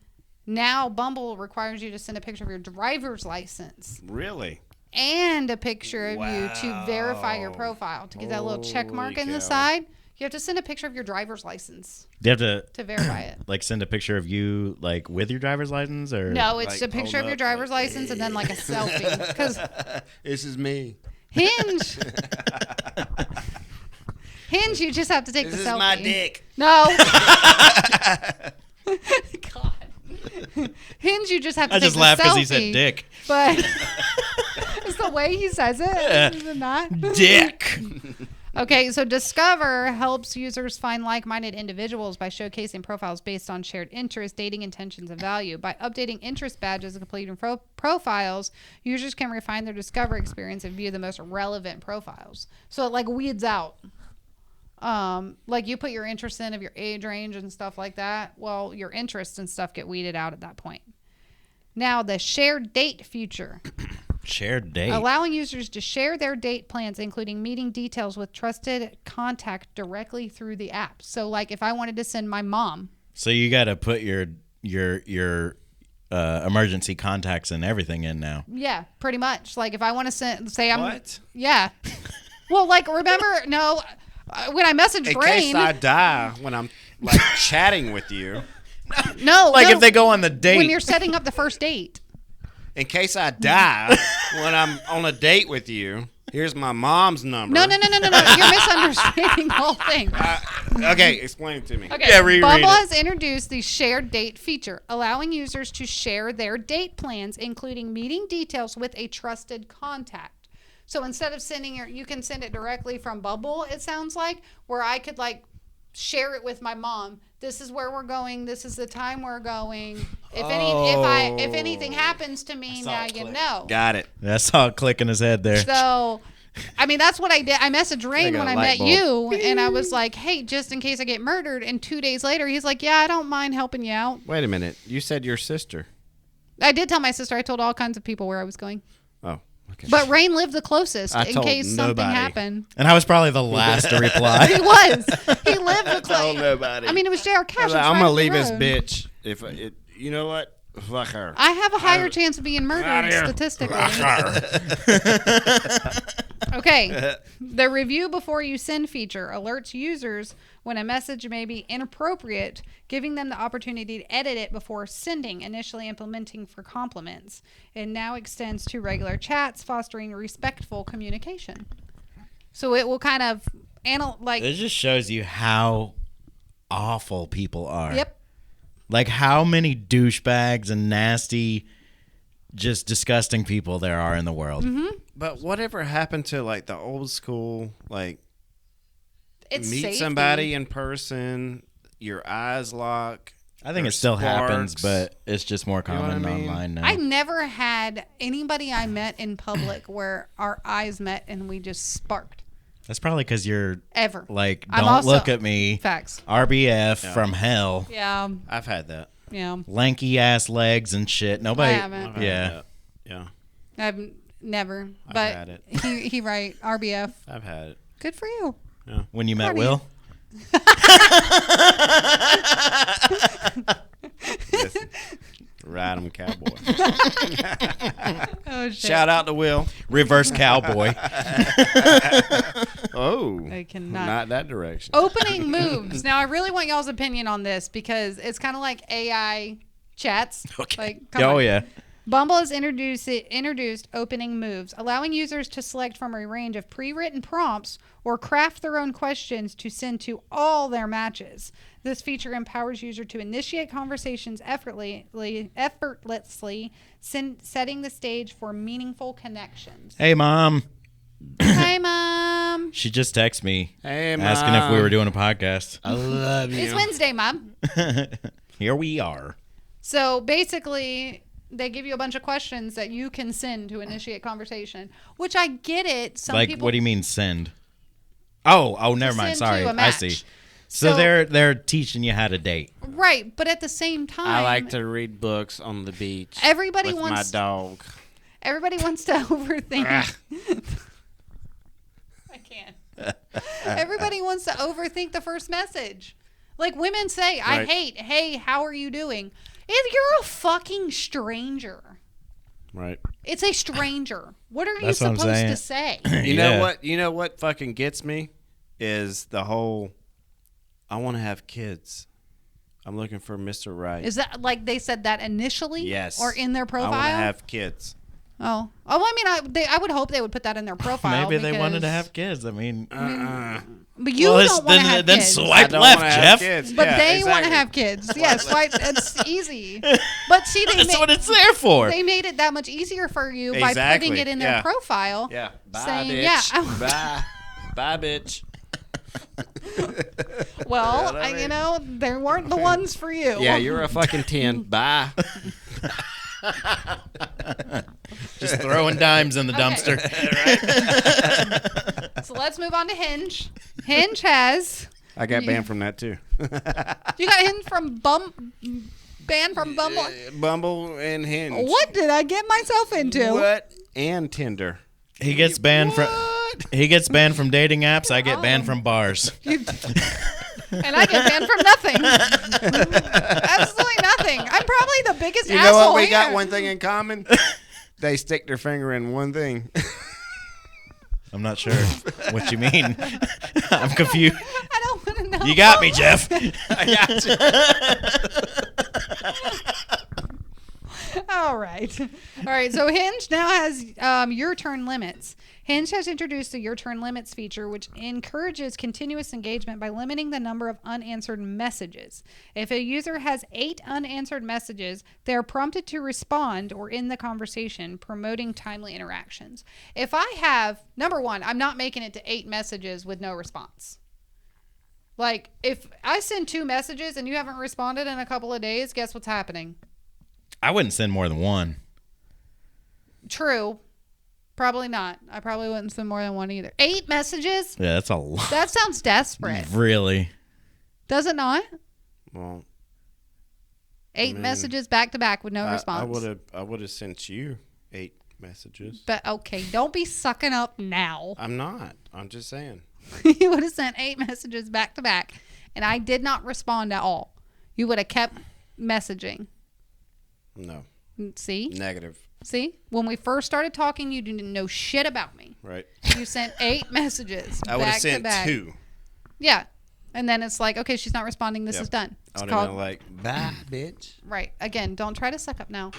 now Bumble requires you to send a picture of your driver's license Really? and a picture of you to verify your profile, to get that little check mark in the side. You have to send a picture of your driver's license Do you have to verify it. like send a picture of you like with your driver's license, or No, it's Like, a picture hold of your up, driver's like, license and then like a selfie. Because This is me. Hinge, you just have to take This the is selfie. my dick. No. God. Hinge, you just have to I take just the laughed because he selfie, said dick. But it's the way he says it. Yeah. Is it not? Dick. Okay, so Discover helps users find like-minded individuals by showcasing profiles based on shared interests, dating intentions, and value. By updating interest badges and completing profiles, users can refine their Discover experience and view the most relevant profiles. So it like weeds out. Like you put your interest in of your age range and stuff like that. Well, your interests and stuff get weeded out at that point. Now, the shared date feature. Shared date. Allowing users to share their date plans, including meeting details with trusted contact directly through the app. So, like, if I wanted to send my mom. So you got to put your emergency contacts and everything in now. Yeah, pretty much. Like, if I want to say I'm. What? Yeah. Well, like, remember, when I messaged In Rain. case I die when I'm like chatting with you. No. Like no, if they go on the date. when you're setting up the first date. In case I die when I'm on a date with you, here's my mom's number. No. You're misunderstanding the whole thing. Okay, explain it to me. Okay, Yeah, reread Bumble it. has introduced the shared date feature, allowing users to share their date plans, including meeting details with a trusted contact. So instead of you can send it directly from Bumble, it sounds like, where I could like share it with my mom. This is where we're going. This is the time we're going. If anything happens to me, now you know. Got it. I saw a click in his head there. So, I mean, that's what I did. I messaged Rain Like a when I light met bulb. you, and I was like, hey, just in case I get murdered. And 2 days later, he's like, yeah, I don't mind helping you out. Wait a minute. You said your sister. I did tell my sister. I told all kinds of people where I was going. Oh, okay. But Rain lived the closest I in told case something nobody. happened. And I was probably the last to reply. He was. He lived the told closest. nobody. I mean, it was J.R. Cash. I'm gonna leave this bitch. If you know what, fuck her. I have a higher chance of being Outta murdered here. statistically. Okay. The review before you send feature alerts users when a message may be inappropriate, giving them the opportunity to edit it before sending, initially implementing for compliments. It now extends to regular chats, fostering respectful communication. So it will kind of It just shows you how awful people are. Yep. Like how many douchebags and nasty, just disgusting people there are in the world. But whatever happened to like the old school, like It's meet safety. somebody in person, your eyes lock. I think or it still happens, sparks. but it's just more know what common I mean? online now. I never had anybody I met in public where our eyes met and we just sparked. That's probably because you're Ever. like, I'm don't also- look at me. Facts. RBF from hell. Yeah. I've had that. Yeah. Lanky ass legs and shit. Nobody. I haven't. I've had Yeah. that. Yeah. I've never. I've But had it. he right. RBF. I've had it. Good for you. When you met Proud of you. Will. Listen, ride 'em, cowboy. Oh shit. Shout out to Will. Reverse cowboy. Oh, I cannot. not that direction. Opening moves. Now I really want y'all's opinion on this because it's kind of like AI chats. Okay. Like, come Oh on. yeah. Bumble has introduced opening moves, allowing users to select from a range of pre-written prompts or craft their own questions to send to all their matches. This feature empowers users to initiate conversations effortlessly, setting the stage for meaningful connections. Hey mom. Hi, Mom. She just texted me Hey, asking if we Mom. were doing a podcast. I love you. It's Wednesday, Mom. Here we are. So basically, they give you a bunch of questions that you can send to initiate conversation, which I get it. Some Like, people, what do you mean send? Oh, never mind. send to Sorry, a I match. see. So they're teaching you how to date. Right, but at the same time, I like to read books on the beach. Everybody with wants- my dog. Everybody wants to overthink. I can't. Everybody wants to overthink the first message. Like women say, I Right. hate, hey, how are you doing? If you're a fucking stranger. Right. It's a stranger. What are you That's what I'm supposed to saying. say? You Yeah. know what? You know what fucking gets me is the whole. I want to have kids. I'm looking for Mr. Right. Is that like they said that initially? Yes. Or in their profile? I want to have kids. Oh, I mean, I would hope they would put that in their profile. Maybe they wanted to because- have kids. I mean, But you don't want to have then kids. swipe I don't left, wanna have Jeff. kids. But Yeah, they want to exactly. have kids. Yes, swipe. It's easy. But see, That's what it's there for. they made it that much easier for you by Exactly. putting it in their Yeah. profile. Yeah. Bye, Saying, bitch. yeah, Bye. Bye, bitch. Well, You know what I mean? they weren't the ones for you. Yeah, you're a fucking 10. Bye. Just throwing dimes in the dumpster. So let's move on to Hinge. Hinge has. I got banned from that too. You got Hinge from banned from Bumble. Bumble and Hinge. What did I get myself into? What? And Tinder. He gets banned from. What? He gets banned from dating apps. I get banned from bars. And I get banned from nothing. Absolutely nothing. I'm probably the biggest You know asshole what? We here. got one thing in common. They stick their finger in one thing. I'm not sure what you mean. I'm confused. I don't want to know. You got me, Jeff. I got you. All right. All right. So Hinge now has your turn limits. Hinge has introduced the your turn limits feature, which encourages continuous engagement by limiting the number of unanswered messages. If a user has 8 unanswered messages, they are prompted to respond or end the conversation, promoting timely interactions. If I have, number one, I'm not making it to 8 messages with no response. Like, if I send 2 messages and you haven't responded in a couple of days, guess what's happening? I wouldn't send more than one. True. Probably not. I probably wouldn't send more than one either. 8 messages? Yeah, that's a lot. That sounds desperate. Really? Does it not? Well, 8 messages back to back with no response. I would have sent you 8 messages. But okay, don't be sucking up now. I'm not. I'm just saying. You would have sent 8 messages back to back, and I did not respond at all. You would have kept messaging. No. See? Negative. See? When we first started talking, you didn't know shit about me. Right. You sent 8 messages I would have back to sent back. 2. Yeah. And then it's like, okay, she's not responding. This Yep. is done. I It's would have called, been like, bye, bitch. right. Again, don't try to suck up now.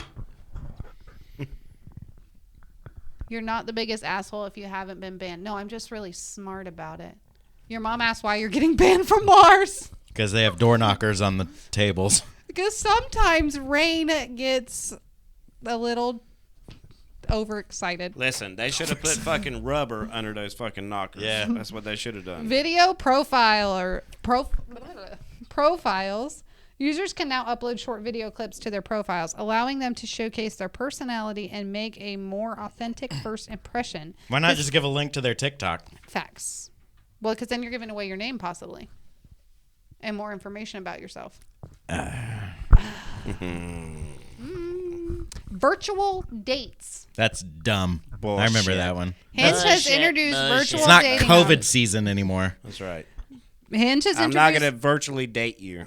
You're not the biggest asshole if you haven't been banned. No, I'm just really smart about it. Your mom asked why you're getting banned from bars. Because they have door knockers on the tables. Because sometimes Rain gets a little overexcited. Listen, they should have put fucking rubber under those fucking knockers. Yeah. That's what they should have done. Video profiles. Users can now upload short video clips to their profiles, allowing them to showcase their personality and make a more authentic first impression. Why not just give a link to their TikTok? Facts. Well, because then you're giving away your name, possibly, and more information about yourself. Virtual dates. That's dumb. Bullshit. I remember that one. Hinge has Bullshit, introduced bullshit. virtual It's not dating. COVID season anymore. That's right. Hinge has I'm introduced. not going to virtually date you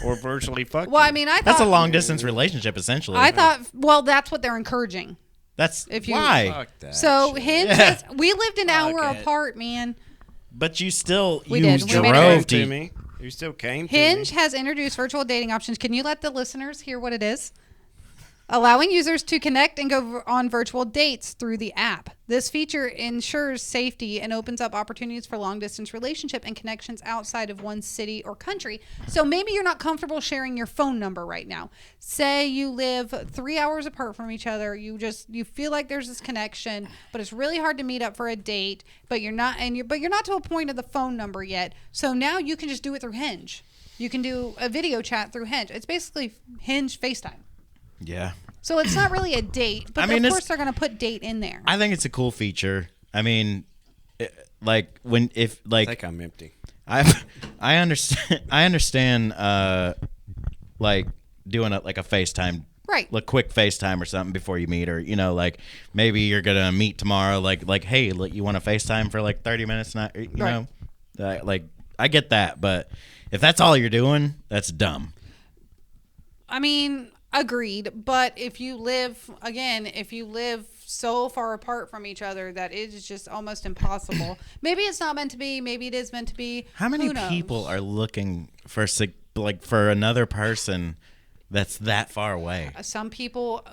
or virtually fuck Well, you. I mean, I thought That's a long distance relationship, essentially. I thought. Well, that's what they're encouraging. That's if you- why. Fuck that So shit. Hinge, Yeah. we lived an hour it. apart, man. But you still We you did. We made it drove work. to me. You still came to Hinge me. has introduced virtual dating options. Can you let the listeners hear what it is? Allowing users to connect and go on virtual dates through the app. This feature ensures safety and opens up opportunities for long-distance relationship and connections outside of one city or country. So maybe you're not comfortable sharing your phone number right now. Say you live 3 hours apart from each other. You feel like there's this connection, but it's really hard to meet up for a date. But you're not to a point of the phone number yet. So now you can just do it through Hinge. You can do a video chat through Hinge. It's basically Hinge FaceTime. Yeah. So it's not really a date, but I mean, of it's- course they're going to put date in there. I think it's a cool feature. I mean, like if I think I'm empty. I understand like doing a FaceTime, Right. like quick FaceTime or something before you meet, or like maybe you're gonna meet tomorrow, like hey, you want to FaceTime for like 30 minutes, not you Right. know, like I get that, but if that's all you're doing, that's dumb. I mean, agreed. But if you live so far apart from each other that it is just almost impossible. Maybe it's not meant to be. Maybe it is meant to be. How many Who knows? people are looking for for another person that's that far away? Some people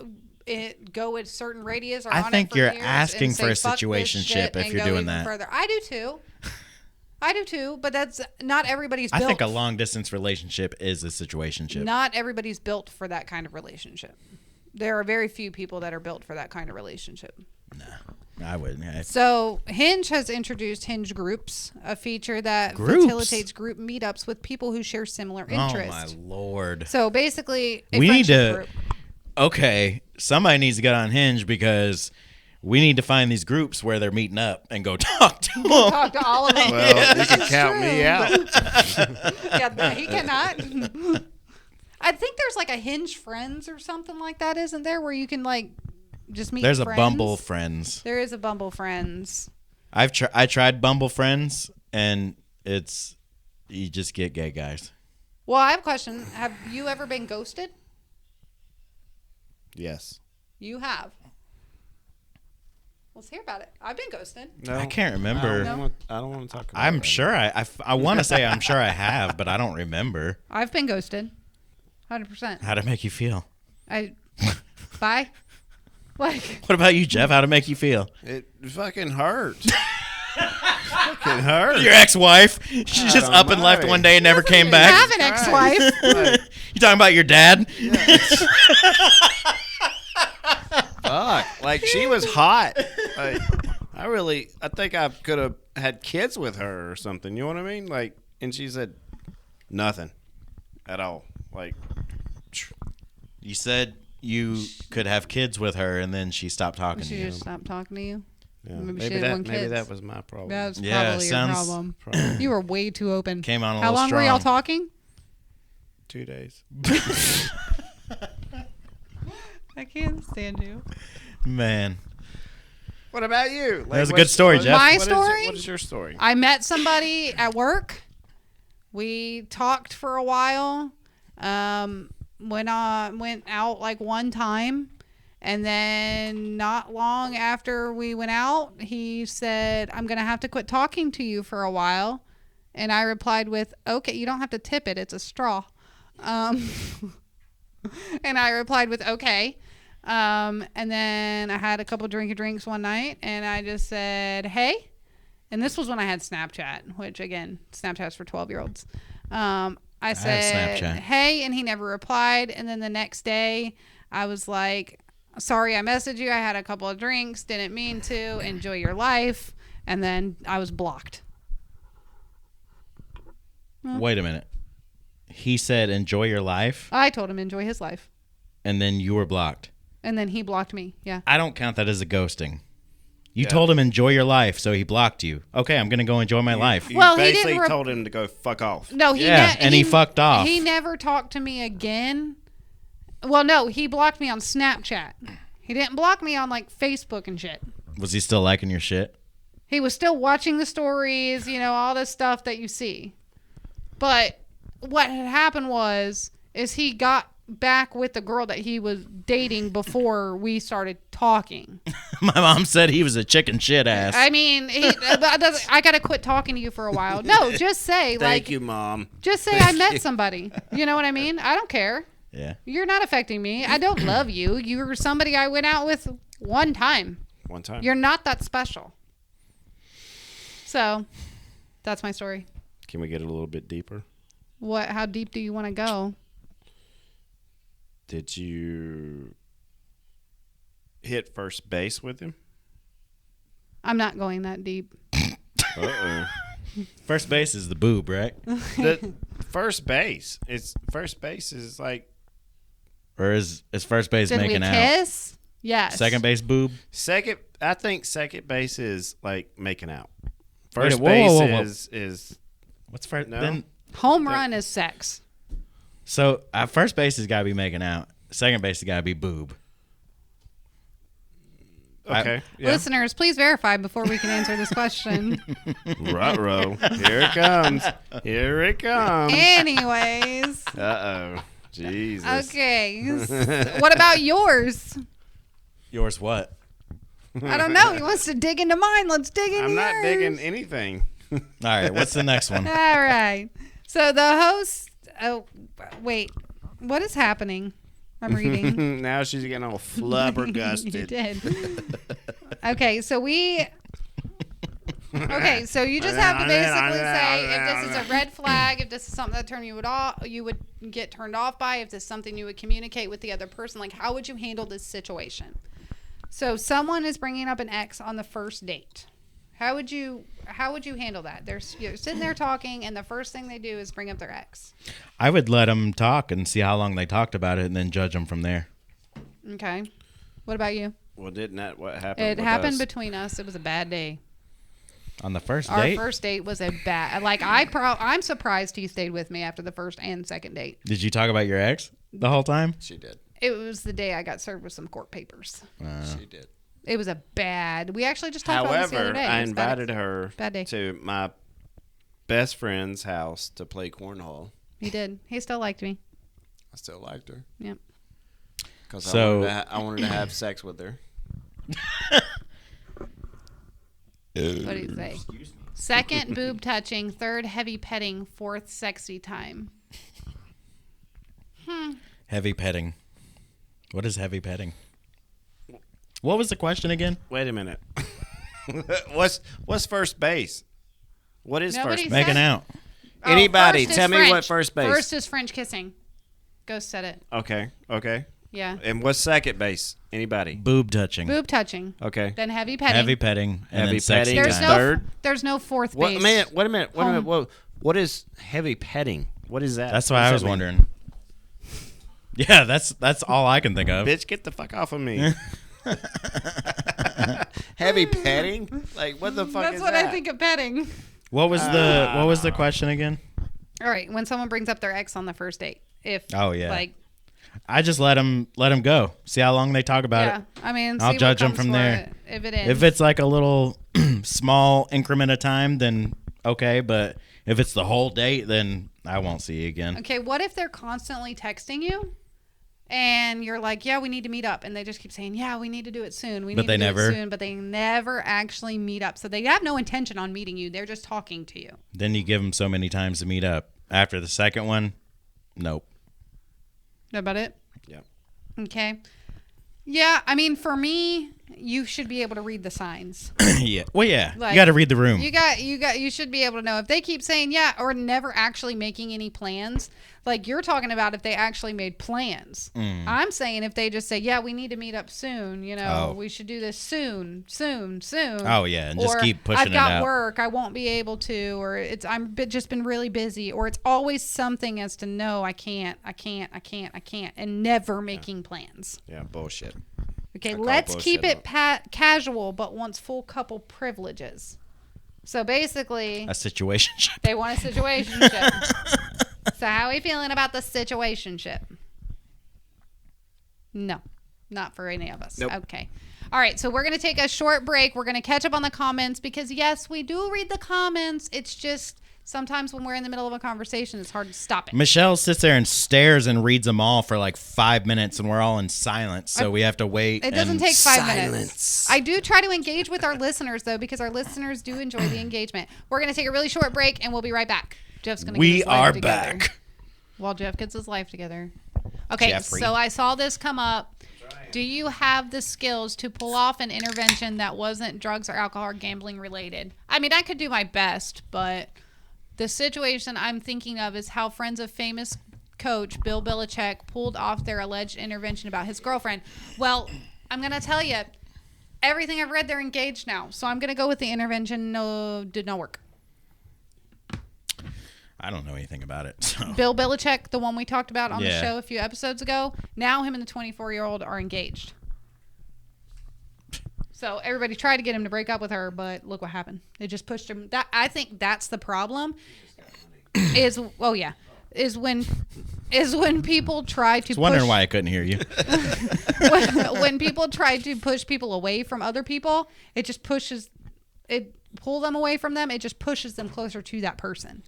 go with certain radius. Or I on it think for you're years asking and for a say, "Fuck this situationship shit," if and you're go doing even that. Further. I do too. I do too. But that's not everybody's. I Built. think a long distance relationship is a situationship. Not everybody's built for that kind of relationship. There are very few people that are built for that kind of relationship. I wouldn't. So Hinge has introduced Hinge Groups, a feature that Groups? facilitates group meetups with people who share similar Oh interests. my lord. So basically, a We need friendship to. group. Okay, somebody needs to get on Hinge because we need to find these groups where they're meeting up and go talk to them. Talk to all of them. Well, you can count me out. Yeah, he cannot. I think there's like a Hinge Friends or something like that, isn't there? Where you can like just meet. There's friends? a Bumble Friends. There is a Bumble Friends. I tried Bumble Friends, and you just get gay guys. Well, I have a question. Have you ever been ghosted? Yes. You have. Let's hear about it. I've been ghosted. No, I can't remember. I don't want to talk about it. I'm right sure I want to say I'm sure I have, but I don't remember. I've been ghosted. 100%. How'd it make you feel? Bye. Like, What about you, Jeff? How'd it make you feel? now. It fucking hurt. Fucking hurt. Your ex-wife? She just up and left my. one day and never came back? have an ex-wife. Like, You talking about your dad? fuck. Like, she was hot. Like, I think I could have had kids with her or something. You know what I mean? Like, and she said nothing at all. Like, You said you could have kids with her, and then she stopped talking to She you. just stopped talking to you. yeah, Maybe she didn't want maybe kids. that was my problem. That's Yeah, probably your sounds- problem. Probably You were way too open. Came on a How little long were y'all strong. talking? 2 days. I can't stand you. Man. What about you? Like, That was a good story, Jeff. My what is- story? what is your story? I met somebody at work. We talked for a while. Went out like one time, and then not long after we went out, he said, "I'm gonna have to quit talking to you for a while," and I replied with, "Okay, you don't have to tip it; it's a straw." And I replied with, "Okay." And then I had a couple drinks one night, and I just said, "Hey," and this was when I had Snapchat, which again, Snapchat's for 12-year-olds. I have said, Snapchat. hey, and he never replied. And then the next day, I was like, sorry I messaged you. I had a couple of drinks. Didn't mean to. Enjoy your life. And then I was blocked. Wait a minute. He said, enjoy your life, I told him enjoy his life. and then you were blocked. And then he blocked me. Yeah. I don't count that as a ghosting. You told him enjoy your life, so he blocked you. Okay, I'm going to go enjoy my life. You Well, he basically didn't told him to go fuck off. No, he fucked off. He never talked to me again. Well, no, he blocked me on Snapchat. He didn't block me on like Facebook and shit. Was he still liking your shit? He was still watching the stories, all this stuff that you see. But what had happened is he got back with the girl that he was dating before we started talking. My mom said he was a chicken shit ass. I mean, I got to quit talking to you for a while. No, just say Thank you, Mom. Just say I met somebody. You know what I mean? I don't care. Yeah. You're not affecting me. I don't love you. You're somebody I went out with one time. One time. You're not that special. So, that's my story. Can we get a little bit deeper? How deep do you want to go? Did you hit first base with him? I'm not going that deep. Uh-oh. First base is the boob, right? The first base. First base is like Or is first base Did we making out? kiss? Yes. Second base boob? second. I think second base is like making out. Wait, First whoa, base whoa, whoa. is What's first? No. Then Home run is sex. so first base has got to be making out. Second base has got to be boob. okay. Yeah. Listeners, please verify before we can answer this question. Ruh-roh. Here it comes. Here it comes. Anyways. Uh-oh. Jesus. Okay. What about yours? Yours what? I don't know. He wants to dig into mine. Let's dig into I'm not yours. digging anything. All right, what's the next one? All right. So the host. Oh, wait. What is happening? I'm reading. Now she's getting all You flabbergasted. did. Okay, so we. Okay, so you just have to basically say if this is a red flag, if this is something that you would get turned off by, if this is something you would communicate with the other person, like how would you handle this situation? So someone is bringing up an ex on the first date. How would you handle that? You're sitting there talking, and the first thing they do is bring up their ex. I would let them talk and see how long they talked about it, and then judge them from there. Okay. What about you? Well, didn't that what happened? It with happened us? between us. It was a bad day. On the first Our date, first date was a bad. Like I'm surprised he stayed with me after the first and second date. did you talk about your ex the whole time? She did. It was the day I got served with some court papers. She did. It was a bad. We actually just talked about this the other However, day. I It was bad. invited her Bad day. to my best friend's house to play cornhole. He did. He still liked me. I still liked her Yep. because So- I wanted to have sex with her. What do you say? Second, boob touching. Third, heavy petting. Fourth, sexy time. Heavy petting. What is heavy petting? What was the question again? Wait a minute. What's first base? What is Nobody first said- base? Making out. Anybody, first is tell me French. what first base. First is French kissing. Go set it. Okay. Yeah. And what's second base? Anybody? Boob touching. Boob touching. Okay. Then heavy petting. Heavy petting. And Heavy then sexy petting. There's time. no. Third. There's no fourth What? base. Wait a minute. Home. What is heavy petting? What is that? That's why What's I was that mean? wondering. Yeah, that's all I can think of. Bitch, get the fuck off of me. Heavy petting? Like what the fuck That's is what that? I think of petting. What was the question again? All right, when someone brings up their ex on the first date, if Oh, yeah. like I just let them go. See how long they talk about yeah, it. I mean, I'll see what judge 'em comes from for there. it. If it ends, If it's like a little small increment of time, then okay. But if it's the whole date, then I won't see you again. okay, what if they're constantly texting you, and you're like, yeah, we need to meet up, and they just keep saying, yeah, we need to do it soon. We But need they to do never- it soon, but they never actually meet up. So they have no intention on meeting you. They're just talking to you. Then you give them so many times to meet up. After the second one, nope. That about it? Yeah. Okay. Yeah, I mean, for me, you should be able to read the signs. Yeah. Well, yeah. Like, you got to read the room. You should be able to know if they keep saying yeah or never actually making any plans. Like you're talking about if they actually made plans. I'm saying if they just say, yeah, we need to meet up soon. We should do this soon. Oh yeah, and just keep pushing I've got it out. work, I won't be able to, or just been really busy, or it's always something as to no, I can't, and never making plans. Yeah, bullshit. Okay, I call let's keep bullshit it casual, but wants full couple privileges. So basically, A situationship. they want a situationship. So how are we feeling about the situationship? No, not for any of us. Nope. Okay. All right, so we're going to take a short break. We're going to catch up on the comments because, yes, we do read the comments. It's just sometimes when we're in the middle of a conversation, it's hard to stop it. Michelle sits there and stares and reads them all for like 5 minutes, and we're all in silence, so we have to wait. It doesn't and take 5 minutes. I do try to engage with our listeners, though, because our listeners do enjoy the engagement. We're going to take a really short break, and we'll be right back. Jeff's going to get his life together. back. While Jeff gets his life together. Okay, Jeffrey. so I saw this come up. Do you have the skills to pull off an intervention that wasn't drugs or alcohol or gambling related? I mean, I could do my best, but the situation I'm thinking of is how friends of famous coach Bill Belichick pulled off their alleged intervention about his girlfriend. Well, I'm going to tell you, everything I've read, they're engaged now. So I'm going to go with the intervention. No, did not work. I don't know anything about it. So. Bill Belichick, the one we talked about on the Yeah. show a few episodes ago, now him and the 24-year-old are engaged. So everybody tried to get him to break up with her, but look what happened. It just pushed him. I think that's the problem. Is when people try to I was wondering push, why I couldn't hear you. when people try to push people away from other people, it just pull them away from them. It just pushes them closer to that person.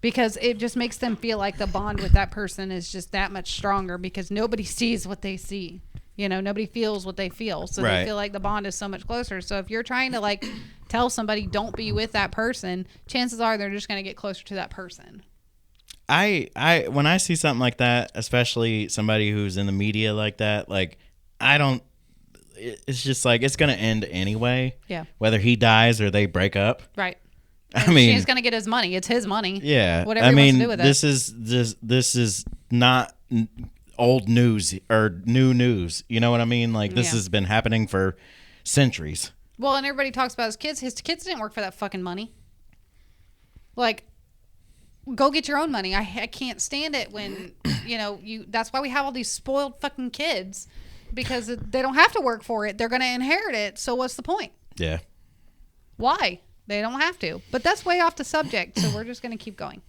Because it just makes them feel like the bond with that person is just that much stronger because nobody sees what they see. Nobody feels what they feel. So Right. they feel like the bond is so much closer. So if you're trying to like tell somebody don't be with that person, chances are they're just going to get closer to that person. I when I see something like that, especially somebody who's in the media like that, like it's just like it's going to end anyway. Yeah. Whether he dies or they break up. Right. I mean, he's going to get his money. It's his money. yeah. Whatever he wants to do with it. This is not old news or new news. You know what I mean? Like this Yeah. has been happening for centuries. Well, and everybody talks about his kids. His kids didn't work for that fucking money. Like, go get your own money. I can't stand it when, that's why we have all these spoiled fucking kids because they don't have to work for it. They're going to inherit it. So what's the point? Yeah. Why? They don't have to. But that's way off the subject, so we're just going to keep going.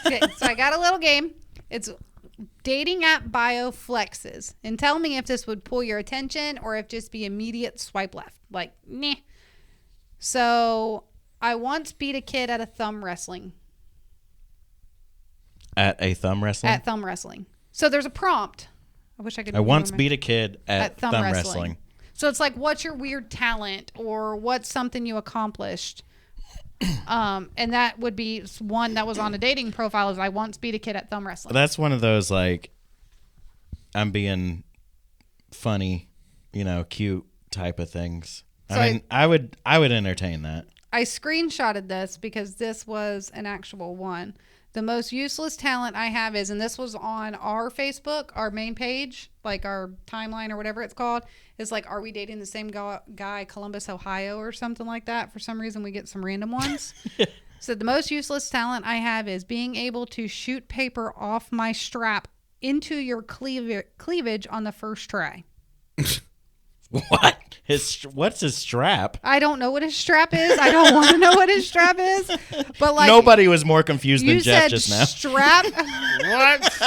Okay, so I got a little game. It's dating app bio flexes. And tell me if this would pull your attention or if just be immediate swipe left. Like, nah. So, I once beat a kid at a thumb wrestling. At a thumb wrestling? At thumb wrestling. So, there's a prompt. I wish I could I once remember. beat a kid at thumb wrestling. So, it's like, what's your weird talent or what's something you accomplished? And that would be one that was on a dating profile is I once beat a kid at thumb wrestling. That's one of those like I'm being funny, cute type of things. So I mean, I would entertain that. I screenshotted this because this was an actual one. The most useless talent I have is, and this was on our Facebook, our main page, like our timeline or whatever it's called, is like, are we dating the same guy, Columbus, Ohio, or something like that? For some reason, we get some random ones. So the most useless talent I have is being able to shoot paper off my strap into your cleavage on the first try. What? What's his strap? I don't know what his strap is. I don't want to know what his strap is. But like Nobody was more confused you than Jeff said just now. strap. What?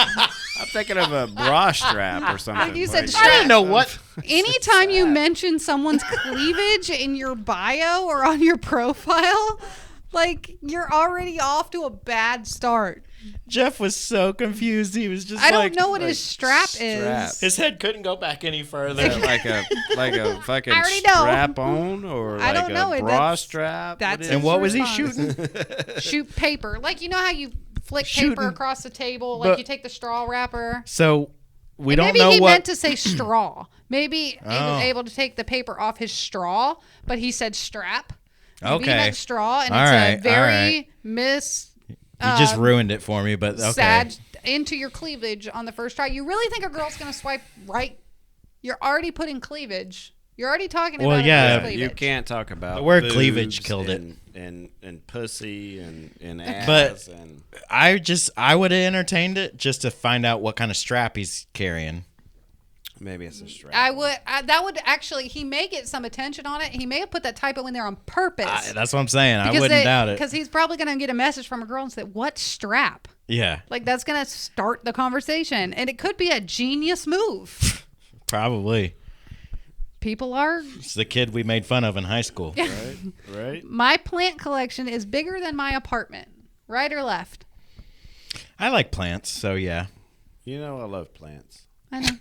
I'm thinking of a bra strap or something. You said like strap. I didn't know what. Anytime you mention someone's cleavage in your bio or on your profile, like you're already off to a bad start. Jeff was so confused. He was just I like, don't know what his strap is. his head couldn't go back any further. like a fucking I already know. strap on or I like don't know a it. bra That's- strap. that's is And it? what was he response. shooting? Shoot paper. Like, you know how you flick Shooting. paper across the table? Like, But- you take the straw wrapper. So we don't Maybe know he what. meant to say straw. Maybe he Oh. was able to take the paper off his straw, but he said strap. Maybe he Okay. meant straw, and All it's right, a very all you you just ruined it for me, but okay. sad into your cleavage on the first try. You really think a girl's gonna swipe right? You're already putting cleavage. You're already talking Well, about yeah, a girl's Yeah, cleavage. you can't talk about The word boobs cleavage killed it. and pussy and ass But- and I would have entertained it just to find out what kind of strap he's carrying. maybe it's a strap. That would actually. He may get some attention on it. He may have put that typo in there on purpose. That's what I'm saying. I wouldn't doubt it. Because he's probably gonna get a message from a girl and say, "What strap?" Yeah, Like that's gonna start the conversation, and it could be a genius move. probably. People are. It's the kid we made fun of in high school. right? My plant collection is bigger than my apartment. Right or left? I like plants, so yeah. You know I love plants. I know.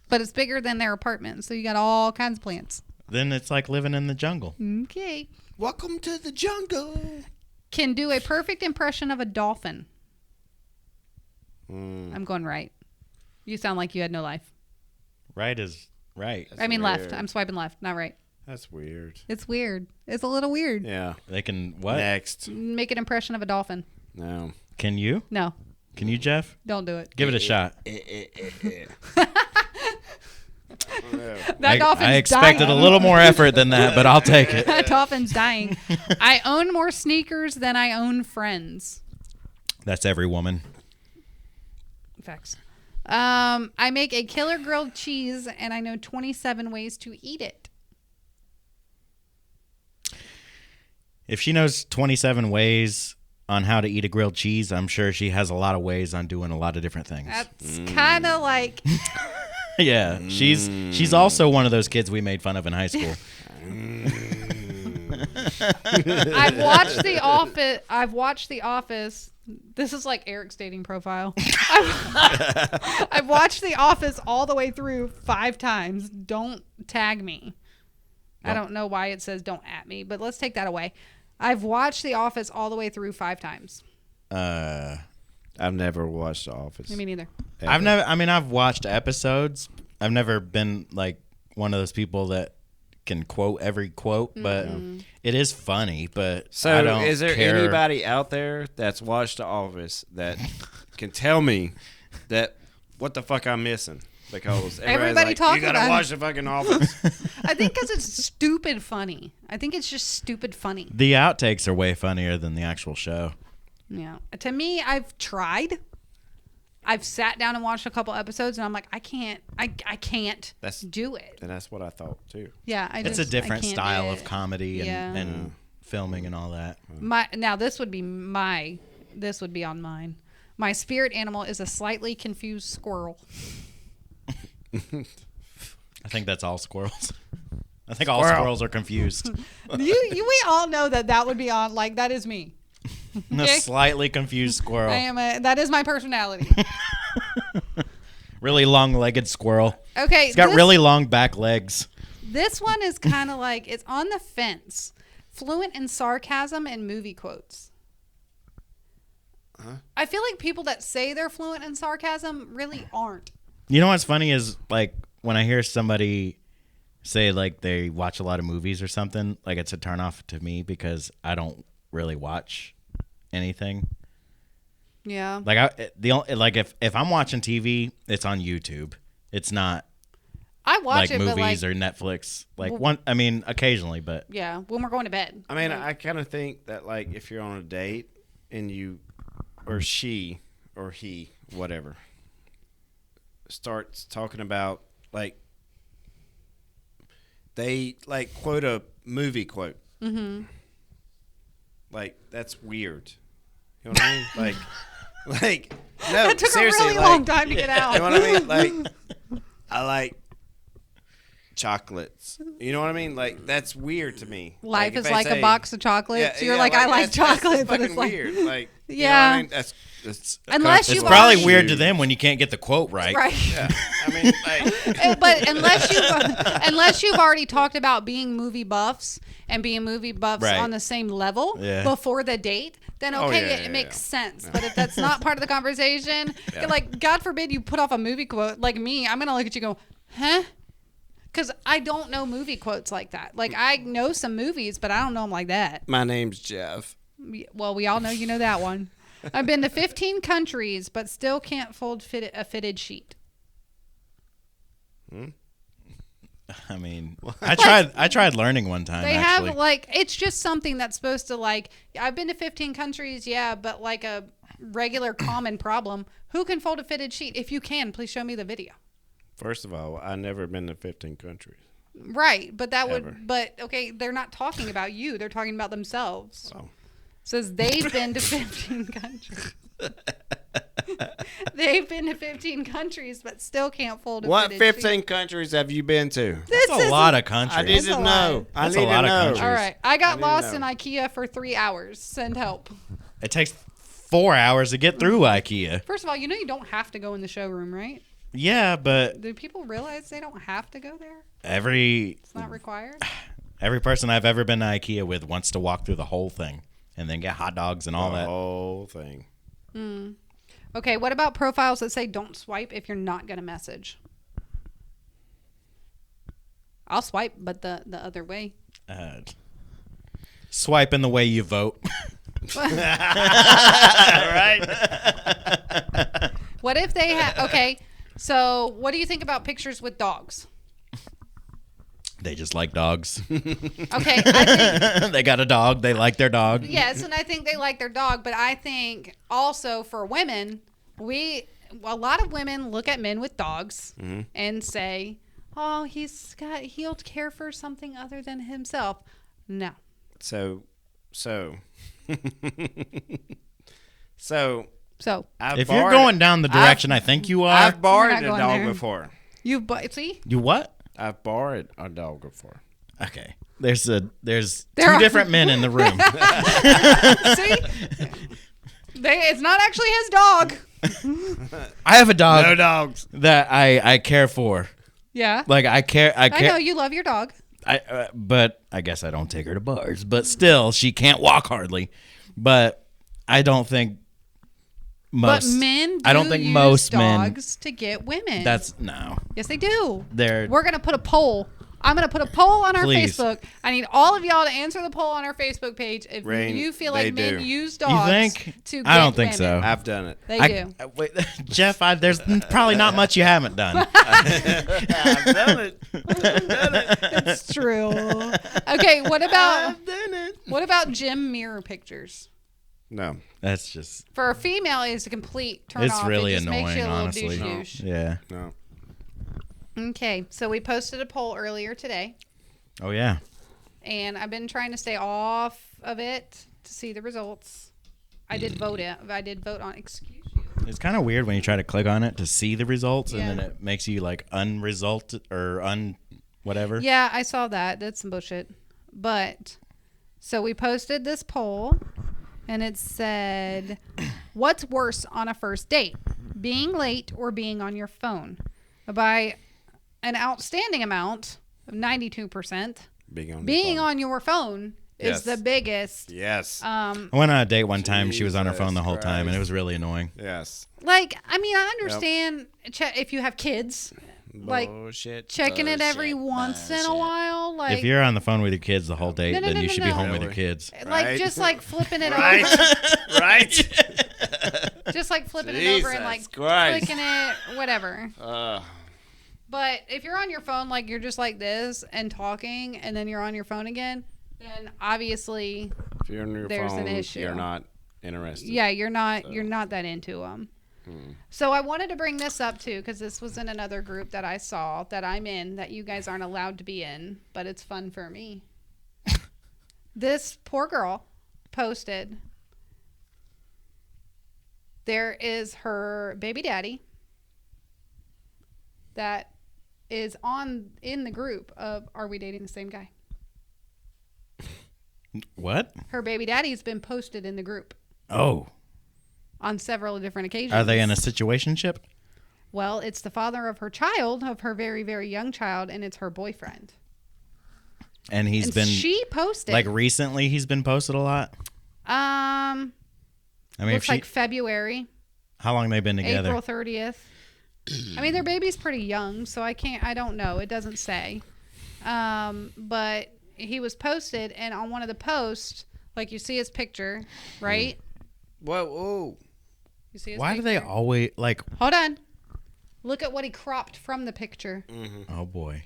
But it's bigger than their apartment, so you got all kinds of plants. Then it's like living in the jungle. Okay. Welcome to the jungle. Can do a perfect impression of a dolphin. Mm, I'm going right. You sound like you had no life. Right is right. that's I mean weird. left. I'm swiping left, not right. That's weird. It's weird. It's a little weird. Yeah. They can what? Next. Make an impression of a dolphin. No. Can you? No, Can you, Jeff? don't do it. Give it a shot. That dolphin's I expected dying. a little more effort than that, but I'll take it. That dolphin's dying. I own more sneakers than I own friends. That's every woman. Facts. I make a killer grilled cheese, and I know 27 ways to eat it. If she knows 27 ways on how to eat a grilled cheese, I'm sure she has a lot of ways on doing a lot of different things. That's kind of like Yeah, she's also one of those kids we made fun of in high school. I've watched The Office. This is like Eric's dating profile. I've watched The Office all the way through 5 times. Don't tag me. I don't know why it says don't at me, but let's take that away. I've watched The Office all the way through 5 times. I've never watched The Office. Me neither. Ever. I've watched episodes. I've never been like one of those people that can quote every quote, but it is funny. But So, I don't is there care. anybody out there that's watched The Office that can tell me that what the fuck I'm missing? Because Everybody like, talking you gotta about watch the fucking Office. I think because it's stupid funny. I think it's just stupid funny. The outtakes are way funnier than the actual show. Yeah. To me, I've tried. I've sat down and watched a couple episodes, and I'm like, I can't do it. And that's what I thought too. Yeah, It's a different I can't style do of it. comedy and, Yeah. and filming and all that. This would be on mine. My spirit animal is a slightly confused squirrel. I think that's all squirrels. I think all squirrels are confused. We all know that would be on. Like that is me. A Okay. slightly confused squirrel. That is my personality. Really long-legged squirrel. Okay, It's got really long back legs. This one is kind of like it's on the fence. Fluent in sarcasm and movie quotes. I feel like people that say they're fluent in sarcasm really aren't. You know what's funny is like when I hear somebody say like they watch a lot of movies or something, like it's a turnoff to me because I don't really watch anything. Yeah. Like if I'm watching TV, it's on YouTube. It's not I watch like it, but like, movies or Netflix. Like occasionally, but yeah, when we're going to bed. I mean, I kind of think that like if you're on a date and you or she or he, whatever, starts talking about like they like quote a movie quote. Mm-hmm. Like that's weird. You know what I mean? Like no, That took a seriously, really like, long time to get out. you know what I mean? Like I like chocolates. You know what I mean? Like that's weird to me. Life if is they like say- a box of chocolates. Yeah, You're yeah, like, I like that's chocolate, but fucking it's like weird. Like, you know what Yeah. I mean? That's Unless It's you've probably already- weird to them when you can't get the quote right. right. Yeah. I mean, like, But unless you've already talked about being movie buffs and being movie buffs Right. on the same level Yeah. before the date, then okay, yeah, it yeah, makes yeah. sense. But if that's not part of the conversation, like God forbid you put off a movie quote like me, I'm gonna look at you and go, huh? Because I don't know movie quotes like that. Like I know some movies, but I don't know them like that. my name's Jeff. Well, we all know you know that one. I've been to 15 countries, but still can't fold a fitted sheet. I mean, I tried learning one time. They actually. have like it's just something that's supposed to like. I've been to 15 countries, yeah, but like a regular common problem. Who can fold a fitted sheet? If you can, please show me the video. First of all, I've never been to 15 countries. Right, but that Ever. would. But okay, they're not talking about you. They're talking about themselves. Oh. Says they've been to 15 countries. They've been to 15 countries, but still can't fold a What fitted 15 countries have you been to? That's a lot of countries. I need That's to a know. lot. I That's need a lot to of know. countries. All right, I got need to lost in know. IKEA for 3 hours. Send help. It takes 4 hours to get through IKEA. First of all, you know you don't have to go in the showroom, right? Yeah, but Do people realize they don't have to go there? every It's not required. person I've ever been to IKEA with wants to walk through the whole thing and then get hot dogs and all The that. whole thing. Okay, what about profiles that say don't swipe if you're not going to message? I'll swipe, but the other way. Swipe in the way you vote. What if they have... Okay, so what do you think about pictures with dogs? They just like dogs. Okay, I think... They got a dog. They like their dog. Yes, and I think they like their dog, but I think also for women, a lot of women look at men with dogs and say, "Oh, he'll care for something other than himself." No. So, I've If you're borrowed- going down the direction I think you are, I've borrowed We're a not dog going there. before. See? you what? I've borrowed a dog before. Okay. There's There two are- different men in the room. See? It's not actually his dog. I have a dog No dogs. that I care for. Yeah. Like I care. I know you love your dog. But I guess I don't take her to bars. But still, she can't walk hardly. But I don't think most. But men do I don't think use most men. dogs to get women. That's no. Yes, they do. They're We're going to put a poll. I'm going to put a poll on our Please. Facebook. I need all of y'all to answer the poll on our Facebook page if Rain, you feel they like men do. use dogs think? to get I don't think women. so. I've done it. They I- do. wait, Jeff, there's probably not much you haven't done. I've done it. It's true. Okay, what about gym mirror pictures? No. That's just. For a female, it's a complete turn It's off. really it just annoying, makes you a little honestly. douche. Yeah. No. Okay, so we posted a poll earlier today, Oh yeah. and I've been trying to stay off of it to see the results. I did vote on. Excuse you. It's kind of weird when you try to click on it to see the results, Yeah. and then it makes you like unresult or whatever. Yeah, I saw that. That's some bullshit. But so we posted this poll, and it said, "What's worse on a first date, being late or being on your phone?" By an outstanding amount of 92%, being on your phone is Yes. the biggest. Yes. I went on a date one time. She was on her Jesus phone the whole time, and it Christ. was really annoying. Yes. Like, I mean, I understand if you have kids, like Bullshit. checking it every once in a while, like If you're on the phone with your kids the whole date, No, no, then no, you no, should no. be home with your Really? kids. like Right. just like flipping it Right. over, Right. just like flipping it over and like Jesus Christ. clicking it, whatever. Uh, But if you're on your phone, like you're just like this and talking, and then you're on your phone again, then obviously, if you're on your There's an phone, issue. you're not interested. yeah, you're not that into them. So I wanted to bring this up too, because this was in another group that I saw that I'm in that you guys aren't allowed to be in, but it's fun for me. This poor girl posted, there is her baby daddy that is in the group of Are We Dating the Same Guy? What? Her baby daddy's been posted in the group Oh. on several different occasions. Are they in a situationship? Well, it's the father of her child, of her very, very young child, and it's her boyfriend. And She posted. like recently he's been posted a lot? I mean, looks like February, how long they been together? April 30th. I mean, their baby's pretty young, so I don't know. It doesn't say. But he was posted, and on one of the posts, like you see his picture, right? Whoa. You see his Why do picture? they always like Hold on. Look at what he cropped from the picture. Oh boy.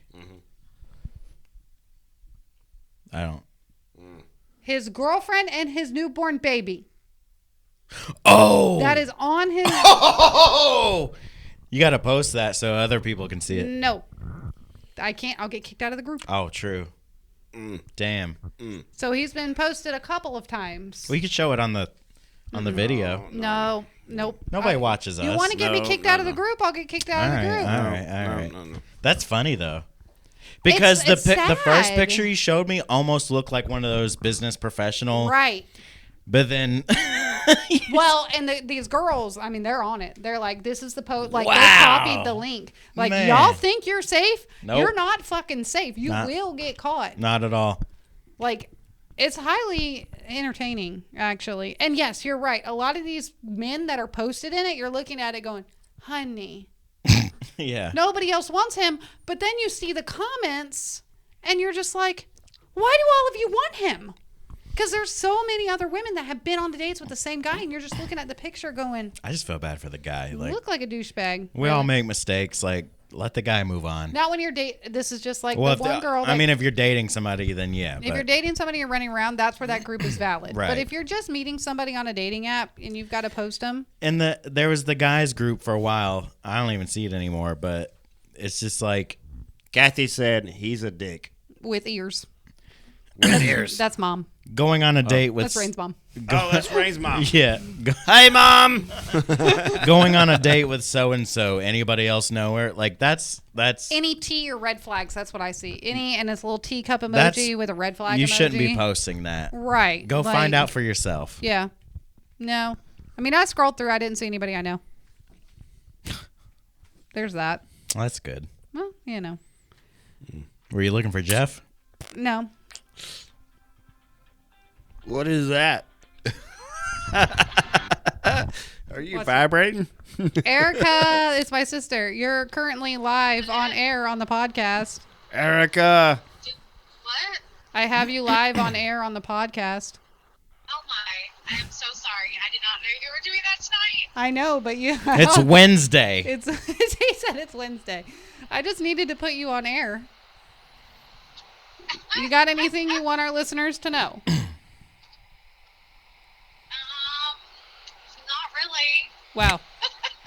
I don't. His girlfriend and his newborn baby. Oh. That is on his... Oh. You got to post that so other people can see it. No. I can't. I'll get kicked out of the group. Oh, true. Damn. So he's been posted a couple of times. We could show it on the video. No. Nope. Nobody watches us. You want to get me kicked out of the group? I'll get kicked out of the group. All right. No. That's funny though, because It's the first sad. picture you showed me almost looked like one of those business professional. Right. But then, Well, and these girls, I mean, they're on it. They're like, this is the post. Like, Wow. they copied the link. Like, Man. y'all think you're safe? Nope. You're not fucking safe. You Not- will get caught. not at all. Like, it's highly entertaining, actually. And yes, you're right. A lot of these men that are posted in it, you're looking at it going, honey, Yeah. nobody else wants him. But then you see the comments and you're just like, why do all of you want him? Because there's so many other women that have been on the dates with the same guy, and you're just looking at the picture going, I just feel bad for the guy. you Like, look like a douchebag. we all make mistakes. Like, let the guy move on. Not when you're this is just like Well, the one girl. I mean, if you're dating somebody, then yeah. if you're dating somebody, you're running around, that's where that group is valid. Right. But if you're just meeting somebody on a dating app and you've got to post them, and there was the guys group for a while. I don't even see it anymore, but it's just like Kathy said he's a dick. with ears. With ears. That's mom. going on a date with That's Rain's mom. Oh, that's Rain's mom. Yeah. Hey, Mom. Going on a date with so and so. Anybody else know her? Like that's Any tea or red flags, that's what I see. Any, and it's a little teacup emoji That's- with a red flag you emoji. shouldn't be posting that. Right. Go like- find out for yourself. Yeah. No. I mean, I scrolled through. I didn't see anybody I know. There's that. That's good. Well, you know. Were you looking for Jeff? No. What is that? Are you What's- vibrating? Erica is my sister. You're currently live on air on the podcast. Erica. What? I have you live on air on the podcast. Oh my! I am so sorry. I did not know you were doing that tonight. I know, but you. It's Wednesday. It's. He said it's Wednesday. I just needed to put you on air. You got anything you want our listeners to know? Not really. Wow.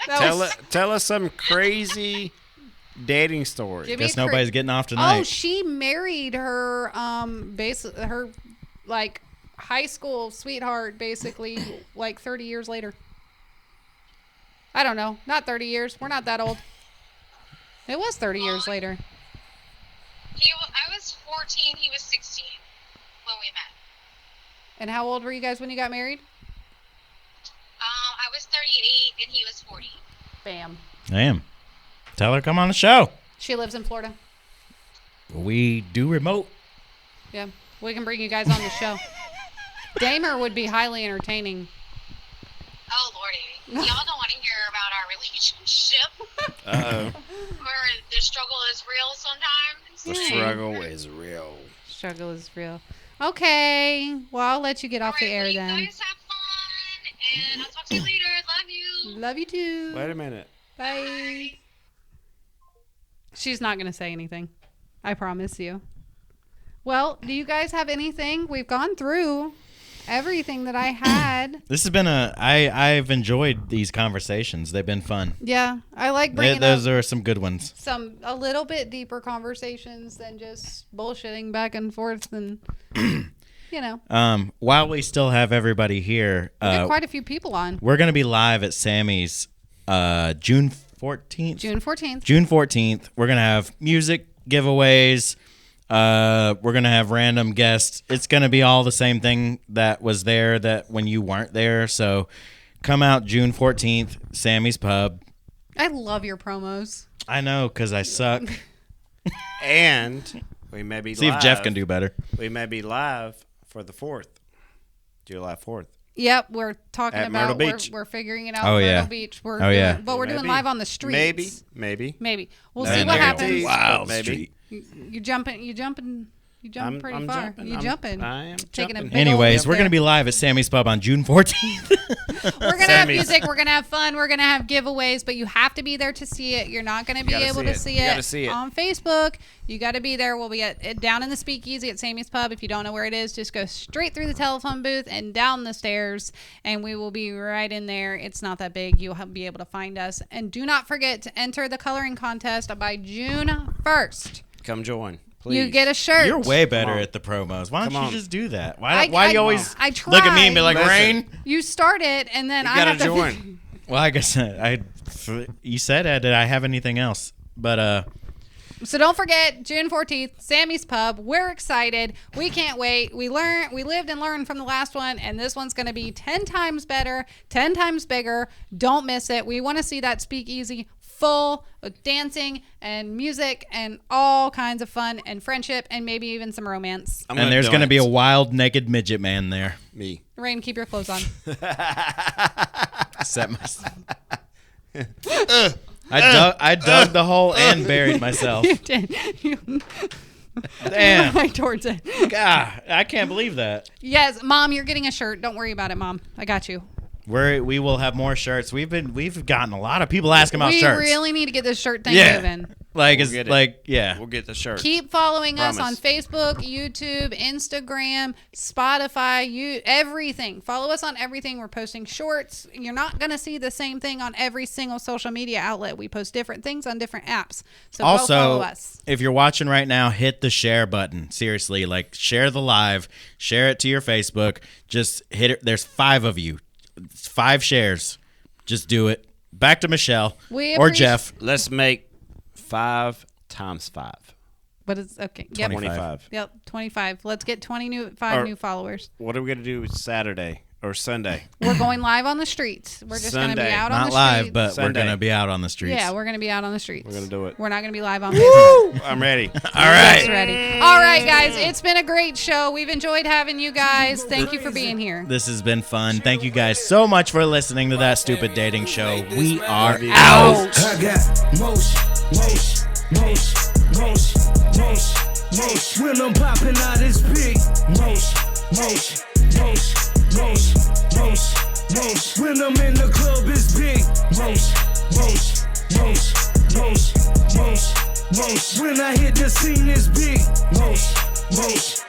That Tell us some crazy dating story. Give me Guess a nobody's getting off tonight. Oh, she married her her like high school sweetheart basically like 30 years later. I don't know. Not 30 years. We're not that old. It was 30 years later. I was 14. He was 16 when we met. And how old were you guys when you got married? I was 38 and he was 40. Bam. Damn. Tell her come on the show. She lives in Florida. We do remote. Yeah. We can bring you guys on the show. Damer would be highly entertaining. Oh lordy, y'all don't want to hear about our relationship where the struggle is real sometimes. The struggle is real. Struggle is real. Okay. Well, I'll let you get off the air You then. guys have fun, and I'll talk to you later. Love you. Love you too. Wait a minute. Bye. She's not going to say anything. I promise you. Well, do you guys have anything? We've gone through everything that I had. This has been I've enjoyed these conversations. They've been fun. Yeah, I like bringing Those up are some good ones. a little bit deeper conversations than just bullshitting back and forth and, you know. While we still have everybody here, We got quite a few people on. we're going to be live at Sammy's June 14th. June 14th. June 14th. We're going to have music giveaways. We're going to have random guests. It's going to be all the same thing that was there that when you weren't there. So come out June 14th, Sammy's Pub. I love your promos. I know, because I suck. And we may be See live. if Jeff can do better. We may be live for the 4th, July 4th. Yep, we're talking At about Myrtle Beach. We're figuring it out. Oh, Myrtle yeah. Beach. Oh, Doing, yeah. but we're doing Maybe. live on the streets. Maybe. We'll No see what guarantees, happens. but maybe. You jumping pretty I'm far. jumping. You jumping. I am Taking a jumping. big Anyways, old we're going to dip be live at Sammy's Pub on June 14th. there. We're gonna have Sammy's. music. We're gonna have fun. We're gonna have giveaways. But you have to be there to see it. You're not gonna be gotta able see to it. see You it, gotta see it. on Facebook. You got to be there. We'll be down in the Speakeasy at Sammy's Pub. If you don't know where it is, just go straight through the telephone booth and down the stairs, and we will be right in there. It's not that big. You'll be able to find us. And do not forget to enter the coloring contest by June 1st. Come join, please. You get a shirt. You're way better on. at the promos. Why don't Come you on. just do that? I- Why do you I- always I look at me and be like, tried. Rain? You start it, and then You I gotta have to join. Well, I guess you said, did I have anything else? But So don't forget, June 14th, Sammy's Pub. We're excited. We can't wait. We lived and learned from the last one, and this one's going to be 10 times better, 10 times bigger. Don't miss it. We want to see that Speakeasy full with dancing and music and all kinds of fun and friendship and maybe even some romance. I'm and there's going to be a dance. wild naked midget man there. Me. Rain, keep your clothes on. Set myself. I dug the hole and buried myself. You did. You Damn. right towards it. God, I can't believe that. Yes, Mom, you're getting a shirt. Don't worry about it, Mom. I got you. We will have more shirts. We've gotten a lot of people asking about We shirts. really need to get this shirt thing Yeah. moving. Like We'll it's get it. like yeah. We'll get the shirt. Keep following us on Promise. Facebook, YouTube, Instagram, Spotify, everything. Follow us on everything. We're posting shorts. You're not going to see the same thing on every single social media outlet. We post different things on different apps. So go follow Also, us. if you're watching right now, hit the share button. Seriously, like share the live, share it to your Facebook. Just hit it. There's 5 of you. It's 5 shares. Just do it. Back to Michelle We or appreci- Jeff. Let's make 5 times 5. But it's okay. Yep. 25. Yep. 25. Let's get 5 Or- new followers. What are we gonna do Saturday or Sunday? We're going live on the streets. We're just going to be Sunday. out on Not the live, streets. but Sunday. we're gonna be out on the streets. Yeah, we're going to be out on the streets. We're gonna do it. We're not going to be live on Facebook. I'm ready. All right. Just ready. All right, guys. It's been a great show. We've enjoyed having you guys. Thank you for being here. This has been fun. Thank you guys so much for listening to That Stupid Dating Show. We are you. out. I got motion. When I'm popping out, it's big. Motion. When I'm in the club, it's big. Motion. When I hit the scene, it's big. Motion.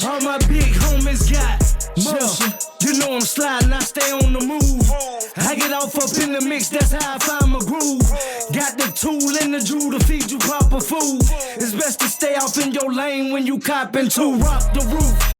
All my big homies got motion. You know I'm sliding, I stay on the move. I get off up in the mix, that's how I find my groove. Got the tool and the jewel to feed you proper food. It's best to stay off in your lane when you copping to rock the roof.